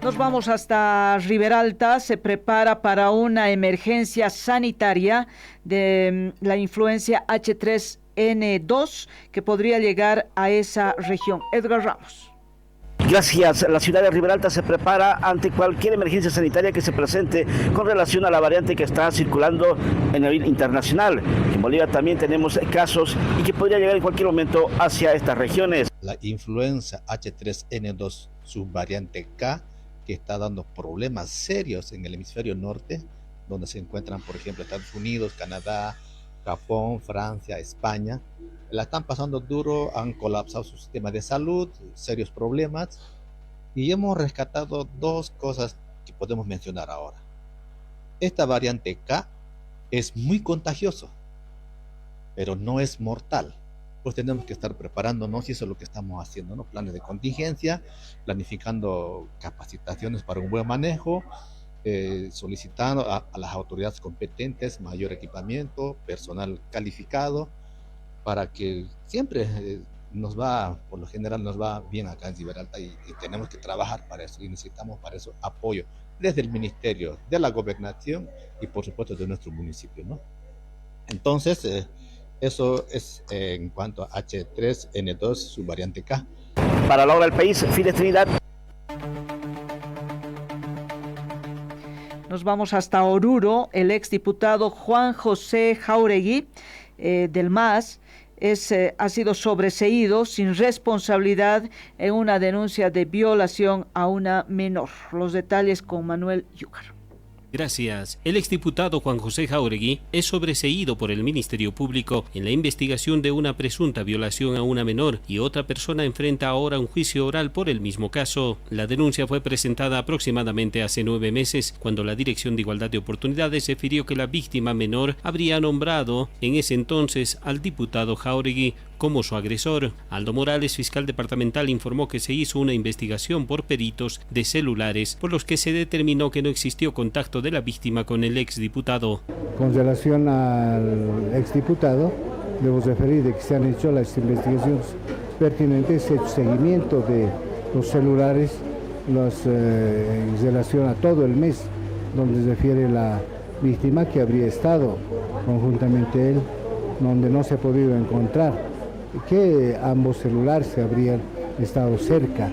Nos vamos hasta Riberalta. Se prepara para una emergencia sanitaria de la influencia H3N2 que podría llegar a esa región. Edgar Ramos. Gracias. La ciudad de Riberalta se prepara ante cualquier emergencia sanitaria que se presente con relación a la variante que está circulando en el nivel internacional. En Bolivia también tenemos casos y que podría llegar en cualquier momento hacia estas regiones. La influenza H3N2 subvariante K, que está dando problemas serios en el hemisferio norte, donde se encuentran, por ejemplo, Estados Unidos, Canadá, Japón, Francia, España. La están pasando duro, han colapsado su sistema de salud, serios problemas, y hemos rescatado dos cosas que podemos mencionar ahora. Esta variante K es muy contagioso, pero no es mortal. pues tenemos que estar preparándonos y eso es lo que estamos haciendo, ¿no? Planes de contingencia, planificando capacitaciones para un buen manejo, solicitando a las autoridades competentes mayor equipamiento, personal calificado, para que siempre por lo general nos va bien acá en Riberalta y tenemos que trabajar para eso y necesitamos para eso apoyo desde el Ministerio, de la Gobernación y por supuesto de nuestro municipio, ¿no? Entonces, eso es en cuanto a H3N2, su variante K. Para la hora del país, Fides Trinidad. Nos vamos hasta Oruro. El exdiputado Juan José Jáuregui del MAS ha sido sobreseído sin responsabilidad en una denuncia de violación a una menor. Los detalles con Manuel Yúcar. Gracias. El exdiputado Juan José Jáuregui es sobreseído por el Ministerio Público en la investigación de una presunta violación a una menor y otra persona enfrenta ahora un juicio oral por el mismo caso. La denuncia fue presentada aproximadamente hace 9 meses, cuando la Dirección de Igualdad de Oportunidades refirió que la víctima menor habría nombrado en ese entonces al diputado Jáuregui como su agresor. Aldo Morales, fiscal departamental, informó que se hizo una investigación por peritos de celulares, por los que se determinó que no existió contacto de la víctima con el exdiputado. Con relación al exdiputado, debo referir de que se han hecho las investigaciones pertinentes, se ha hecho seguimiento de los celulares en relación a todo el mes, donde refiere la víctima que habría estado conjuntamente él, donde no se ha podido encontrar que ambos celulares se habrían estado cerca.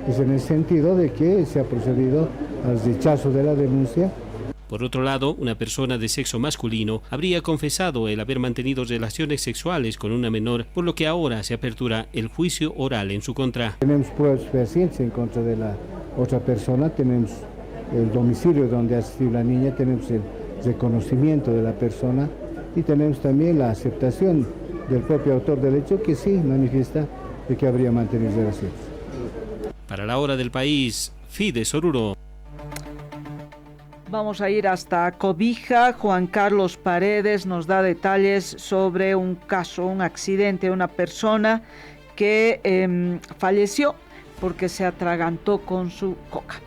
Es en el sentido de que se ha procedido al rechazo de la denuncia. Por otro lado, una persona de sexo masculino habría confesado el haber mantenido relaciones sexuales con una menor, por lo que ahora se apertura el juicio oral en su contra. Tenemos pruebas fehacientes en contra de la otra persona, tenemos el domicilio donde asistió la niña, tenemos el reconocimiento de la persona y tenemos también la aceptación del propio autor del hecho, que sí manifiesta de que habría mantenido relaciones. Para la hora del país, Fides Oruro. Vamos a ir hasta Cobija. Juan Carlos Paredes nos da detalles sobre un caso, un accidente, una persona que falleció porque se atragantó con su coca.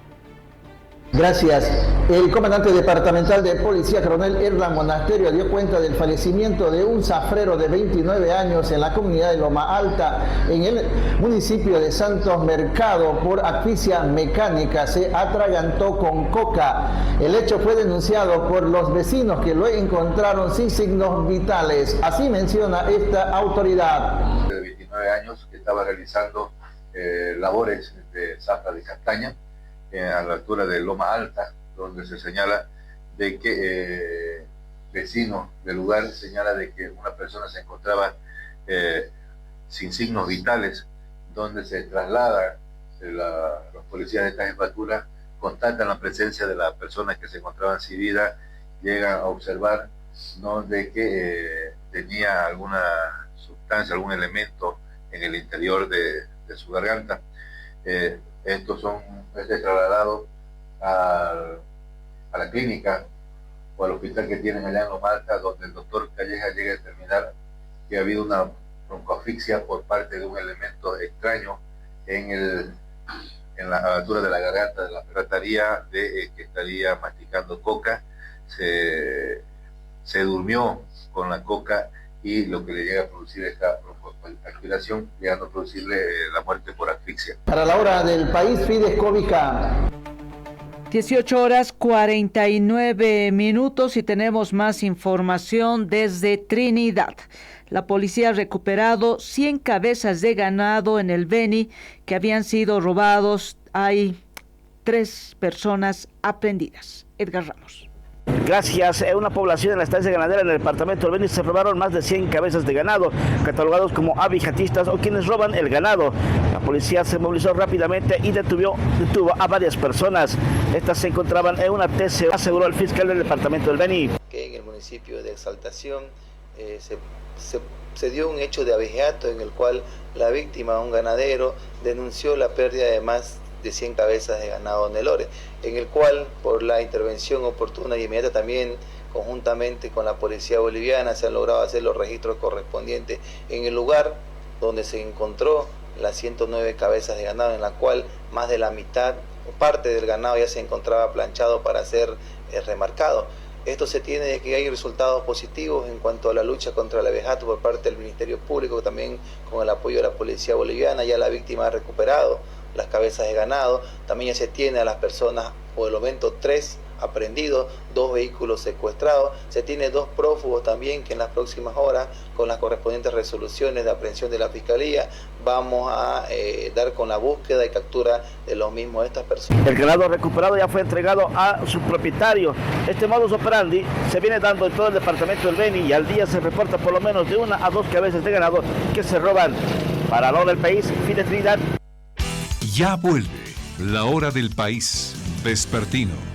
Gracias. El comandante departamental de policía, coronel Erlan Monasterio, dio cuenta del fallecimiento de un zafrero de 29 años en la comunidad de Loma Alta, en el municipio de Santos Mercado, por asfixia mecánica. Se atragantó con coca. El hecho fue denunciado por los vecinos, que lo encontraron sin signos vitales. Así menciona esta autoridad. De 29 años, que estaba realizando labores de zafra de castaña a la altura de Loma Alta, donde se señala de que vecinos del lugar señala de que una persona se encontraba sin signos vitales, donde se traslada los policías de esta jefatura, constatan la presencia de la persona que se encontraba sin vida, llegan a observar, ¿no?, de que tenía alguna sustancia, algún elemento en el interior de su garganta. Este es trasladado a la clínica o al hospital que tienen allá en Loma Alta, donde el doctor Calleja llega a determinar que ha habido una broncoasfixia por parte de un elemento extraño en la altura de la garganta. De la trataría de que estaría masticando coca, se durmió con la coca y lo que le llega a producir esta broncoaspiración, llegando a producirle la muerte por asfixia. Para la hora del país, Fides Cóbica. 18:49 y tenemos más información desde Trinidad. La policía ha recuperado 100 cabezas de ganado en el Beni que habían sido robados. Hay 3 personas aprehendidas. Edgar Ramos. Gracias. En una población en la estancia ganadera en el departamento del Beni se robaron más de 100 cabezas de ganado, catalogados como abijatistas o quienes roban el ganado. La policía se movilizó rápidamente y detuvo a varias personas. Estas se encontraban en una TC, aseguró el fiscal del departamento del Beni. Que en el municipio de Exaltación se dio un hecho de abigeato en el cual la víctima, un ganadero, denunció la pérdida de más de 100 cabezas de ganado Nelore, en el cual, por la intervención oportuna y inmediata también conjuntamente con la policía boliviana se han logrado hacer los registros correspondientes en el lugar donde se encontró las 109 cabezas de ganado, en la cual más de la mitad o parte del ganado ya se encontraba planchado para ser remarcado. Esto se tiene de que hay resultados positivos en cuanto a la lucha contra el abejato por parte del Ministerio Público, también con el apoyo de la policía boliviana. Ya la víctima ha recuperado las cabezas de ganado, también ya se tiene a las personas, por el momento 3 aprehendidos, 2 vehículos secuestrados, se tiene 2 prófugos también que en las próximas horas, con las correspondientes resoluciones de aprehensión de la Fiscalía, vamos a dar con la búsqueda y captura de los mismos de estas personas. El ganado recuperado ya fue entregado a su propietario. Este modus operandi se viene dando en todo el departamento del Beni y al día se reporta por lo menos de 1 a 2 cabezas de ganado que se roban. Para lo del país, Fide Trinidad. Ya vuelve la hora del país vespertino.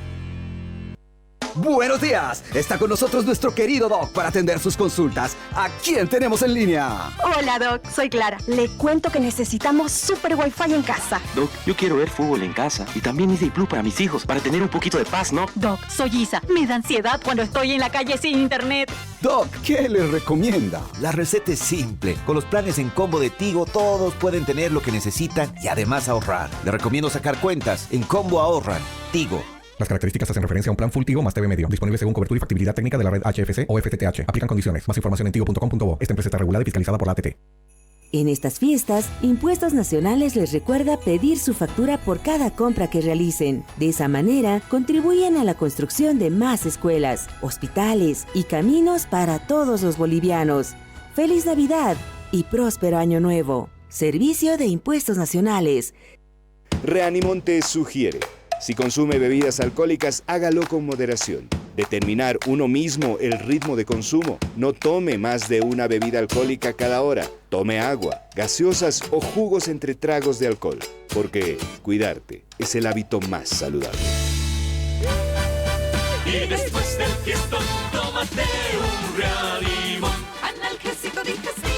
Buenos días, está con nosotros nuestro querido Doc para atender sus consultas. ¿A quién tenemos en línea? Hola Doc, soy Clara. Le cuento que necesitamos super wifi en casa. Doc, yo quiero ver fútbol en casa y también Disney Plus para mis hijos, para tener un poquito de paz, ¿no? Doc, soy Isa. Me da ansiedad cuando estoy en la calle sin internet. Doc, ¿qué les recomienda? La receta es simple. Con los planes en combo de Tigo, todos pueden tener lo que necesitan y además ahorrar. Les recomiendo sacar cuentas. En combo ahorran. Tigo. Las características hacen referencia a un plan Full Tigo más TV Medio, disponible según cobertura y factibilidad técnica de la red HFC o FTTH. Aplican condiciones. Más información en tigo.com.bo. Esta empresa está regulada y fiscalizada por la ATT. En estas fiestas, Impuestos Nacionales les recuerda pedir su factura por cada compra que realicen. De esa manera, contribuyen a la construcción de más escuelas, hospitales y caminos para todos los bolivianos. ¡Feliz Navidad y próspero Año Nuevo! Servicio de Impuestos Nacionales. Reanimón te sugiere: si consume bebidas alcohólicas, hágalo con moderación. Determinar uno mismo el ritmo de consumo. No tome más de una bebida alcohólica cada hora. Tome agua, gaseosas o jugos entre tragos de alcohol. Porque cuidarte es el hábito más saludable. Y después del fiestón, tómate un Reanimón. Analgésico digestivo.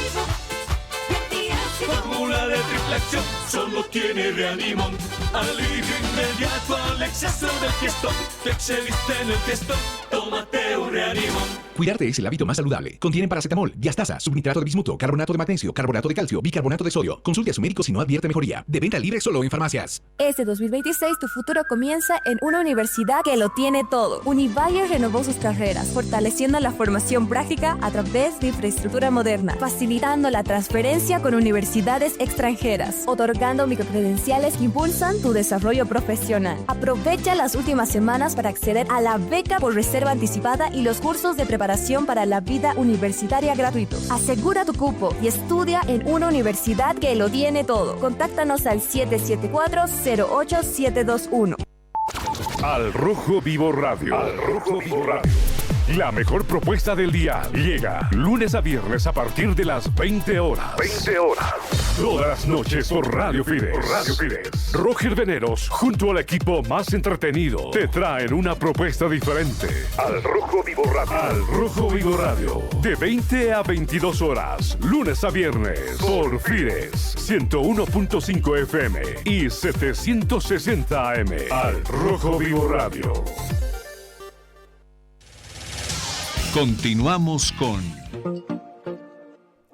Fórmula de triple acción, solo tiene Reanimón. Alivio inmediato al exceso del fiestón. Te excediste en el fiestón, tómate un Reanimón. Cuidarte es el hábito más saludable. Contienen paracetamol, diastasa, subnitrato de bismuto, carbonato de magnesio, carbonato de calcio, bicarbonato de sodio. Consulte a su médico si no advierte mejoría. De venta libre solo en farmacias. Este 2026 tu futuro comienza en una universidad que lo tiene todo. Univalle renovó sus carreras, fortaleciendo la formación práctica a través de infraestructura moderna, facilitando la transferencia con universidades extranjeras, otorgando microcredenciales que impulsan tu desarrollo profesional. Aprovecha las últimas semanas para acceder a la beca por reserva anticipada y los cursos de preparación para la vida universitaria gratuitos. Asegura tu cupo y estudia en una universidad que lo tiene todo. Contáctanos al 774-08721. Al Rojo Vivo Radio. Al Rojo Vivo Radio. La mejor propuesta del día llega lunes a viernes a partir de las 20 horas. 20 horas. Todas las noches por Radio Fides. Radio Fides. Roger Veneros, junto al equipo más entretenido, te traen una propuesta diferente. Al Rojo Vivo Radio. Al Rojo Vivo Radio. De 20 a 22 horas. Lunes a viernes. Por Fides. 101.5 FM y 760 AM. Al Rojo Vivo Radio. Continuamos con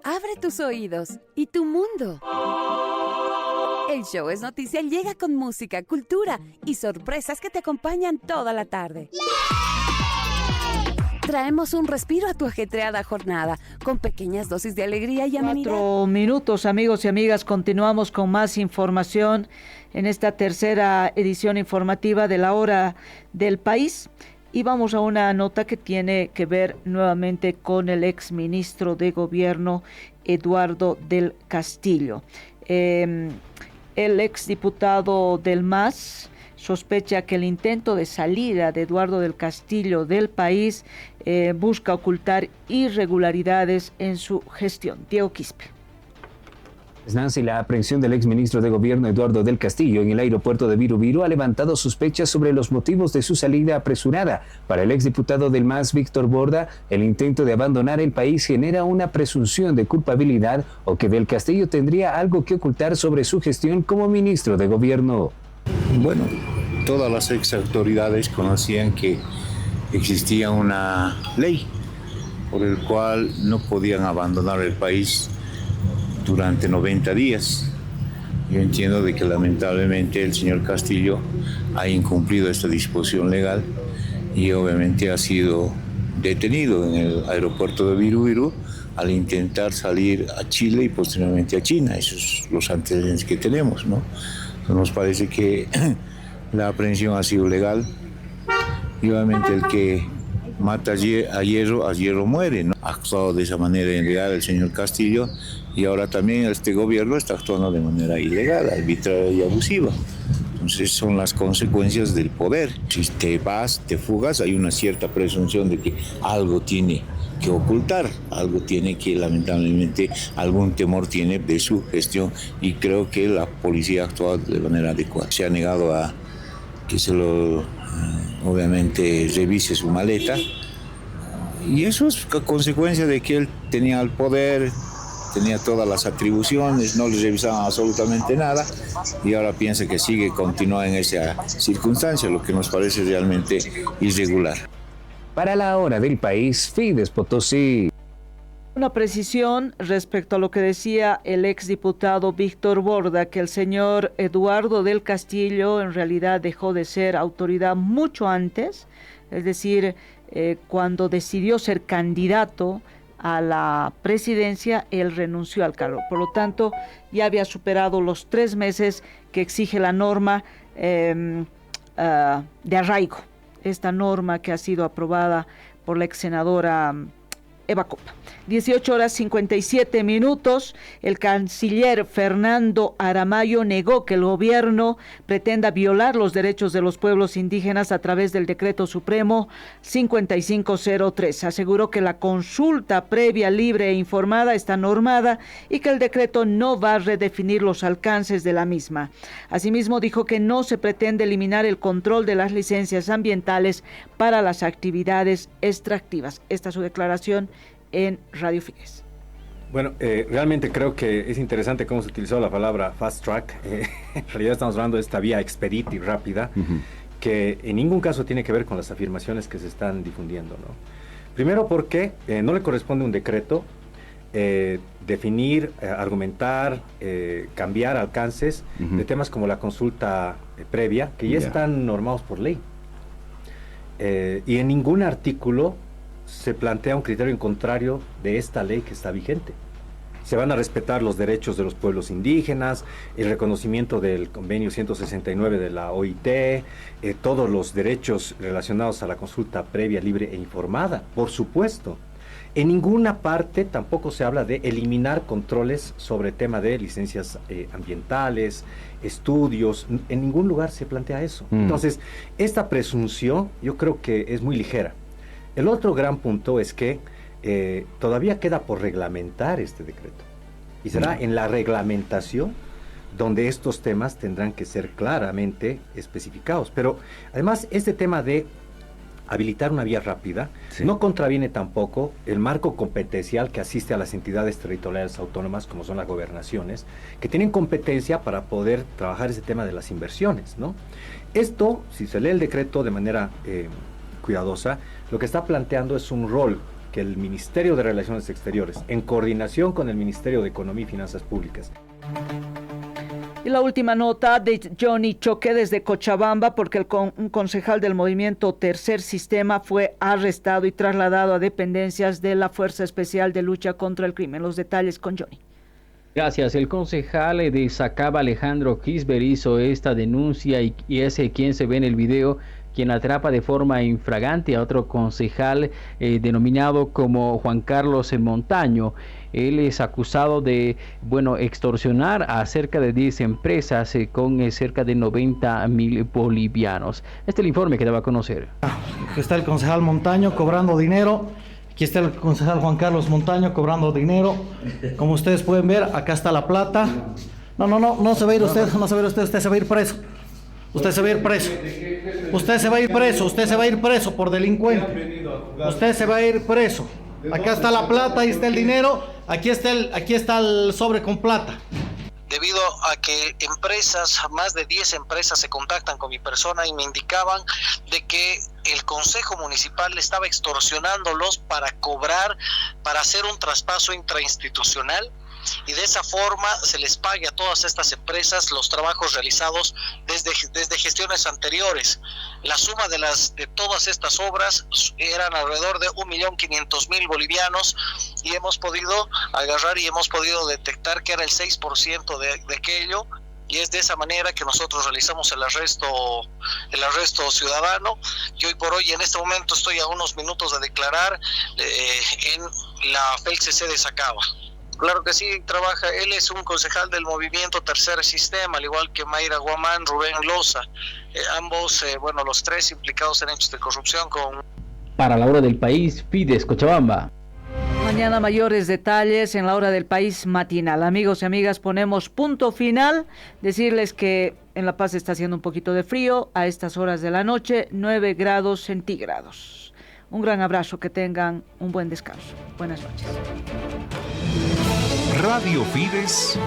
Abre tus oídos y tu mundo. El show Es Noticia llega con música, cultura y sorpresas que te acompañan toda la tarde. Traemos un respiro a tu ajetreada jornada con pequeñas dosis de alegría y amenidad. 4 minutos, amigos y amigas. Continuamos con más información en esta tercera edición informativa de la Hora del País. Y vamos a una nota que tiene que ver nuevamente con el exministro de Gobierno, Eduardo del Castillo. El exdiputado del MAS sospecha que el intento de salida de Eduardo del Castillo del país busca ocultar irregularidades en su gestión. Diego Quispe. Nancy, la aprehensión del exministro de Gobierno Eduardo del Castillo en el aeropuerto de Viru ha levantado sospechas sobre los motivos de su salida apresurada. Para el exdiputado del MAS, Víctor Borda, el intento de abandonar el país genera una presunción de culpabilidad o que del Castillo tendría algo que ocultar sobre su gestión como ministro de Gobierno. Bueno, todas las ex autoridades conocían que existía una ley por el cual no podían abandonar el país durante 90 días. Yo entiendo de que lamentablemente el señor Castillo ha incumplido esta disposición legal y obviamente ha sido detenido en el aeropuerto de Viru Viru al intentar salir a Chile y posteriormente a China. Esos son los antecedentes que tenemos, ¿no? Entonces nos parece que la aprehensión ha sido legal y obviamente el que mata a hierro muere, ¿no? Ha actuado de esa manera ilegal el señor Castillo y ahora también este gobierno está actuando de manera ilegal, arbitraria y abusiva. Entonces son las consecuencias del poder. Si te vas, te fugas, hay una cierta presunción de que algo tiene que ocultar, algo tiene que lamentablemente, algún temor tiene de su gestión y creo que la policía ha actuado de manera adecuada. Se ha negado a que se lo, obviamente, revise su maleta y eso es consecuencia de que él tenía el poder, tenía todas las atribuciones, no le revisaban absolutamente nada y ahora piensa que continúa en esa circunstancia, lo que nos parece realmente irregular. Para la hora del país, Fides Potosí. Una precisión respecto a lo que decía el exdiputado Víctor Borda, que el señor Eduardo del Castillo en realidad dejó de ser autoridad mucho antes, es decir, cuando decidió ser candidato a la presidencia, él renunció al cargo. Por lo tanto, ya había superado los 3 meses que exige la norma de arraigo. Esta norma que ha sido aprobada por la ex senadora Eva Copa. 18:57. El canciller Fernando Aramayo negó que el gobierno pretenda violar los derechos de los pueblos indígenas a través del decreto supremo 5503. Aseguró que la consulta previa, libre e informada está normada y que el decreto no va a redefinir los alcances de la misma. Asimismo, dijo que no se pretende eliminar el control de las licencias ambientales para las actividades extractivas. Esta es su declaración en Radio Fides. Bueno, realmente creo que es interesante cómo se utilizó la palabra fast track. En realidad estamos hablando de esta vía expedita y rápida, que en ningún caso tiene que ver con las afirmaciones que se están difundiendo, ¿no? Primero porque no le corresponde un decreto definir, argumentar, cambiar alcances de temas como la consulta previa, que ya están normados por ley. Y en ningún artículo se plantea un criterio en contrario de esta ley que está vigente. Se van a respetar los derechos de los pueblos indígenas, el reconocimiento del convenio 169 de la OIT, todos los derechos relacionados a la consulta previa, libre e informada, por supuesto. En ninguna parte tampoco se habla de eliminar controles sobre tema de licencias ambientales, estudios, en ningún lugar se plantea eso. Entonces, esta presunción yo creo que es muy ligera. El otro gran punto es que todavía queda por reglamentar este decreto. Y será en la reglamentación donde estos temas tendrán que ser claramente especificados. Pero además este tema de habilitar una vía rápida no contraviene tampoco el marco competencial que asiste a las entidades territoriales autónomas, como son las gobernaciones, que tienen competencia para poder trabajar ese tema de las inversiones, ¿no? Esto, si se lee el decreto de manera cuidadosa, lo que está planteando es un rol que el Ministerio de Relaciones Exteriores, en coordinación con el Ministerio de Economía y Finanzas Públicas. Y la última nota de Johnny Choque desde Cochabamba, porque un concejal del movimiento Tercer Sistema fue arrestado y trasladado a dependencias de la Fuerza Especial de Lucha contra el Crimen. Los detalles con Johnny. Gracias. El concejal de Sacaba, Alejandro Kisber, hizo esta denuncia y es quien se ve en el video, quien atrapa de forma infragante a otro concejal denominado como Juan Carlos Montaño. Él es acusado de, extorsionar a cerca de 10 empresas con cerca de 90.000 bolivianos. Este es el informe que daba a conocer. Aquí está el concejal Montaño cobrando dinero. Aquí está el concejal Juan Carlos Montaño cobrando dinero. Como ustedes pueden ver, acá está la plata. No se va a ir usted, usted se va a ir preso. Usted se va a ir preso. Usted se va a ir preso por delincuente. Usted se va a ir preso. Acá está la plata, ahí está el dinero, aquí está el sobre con plata. Debido a que empresas, más de 10 empresas se contactan con mi persona y me indicaban de que el Consejo Municipal estaba extorsionándolos para cobrar, para hacer un traspaso intrainstitucional, y de esa forma se les pague a todas estas empresas los trabajos realizados desde gestiones anteriores. La suma de todas estas obras eran alrededor de 1.500.000 bolivianos, y hemos podido agarrar y hemos podido detectar que era el 6% de aquello, y es de esa manera que nosotros realizamos el arresto ciudadano. Y hoy por hoy, en este momento, estoy a unos minutos de declarar en la FELCC de Sacaba. Claro que sí, trabaja, él es un concejal del movimiento Tercer Sistema, al igual que Mayra Guamán, Rubén Loza, ambos, los tres implicados en hechos de corrupción con... Para la hora del país, Fides Cochabamba. Mañana mayores detalles en la hora del país matinal. Amigos y amigas, ponemos punto final. Decirles que en La Paz está haciendo un poquito de frío a estas horas de la noche, 9 grados centígrados. Un gran abrazo, que tengan un buen descanso. Buenas noches. Radio Fides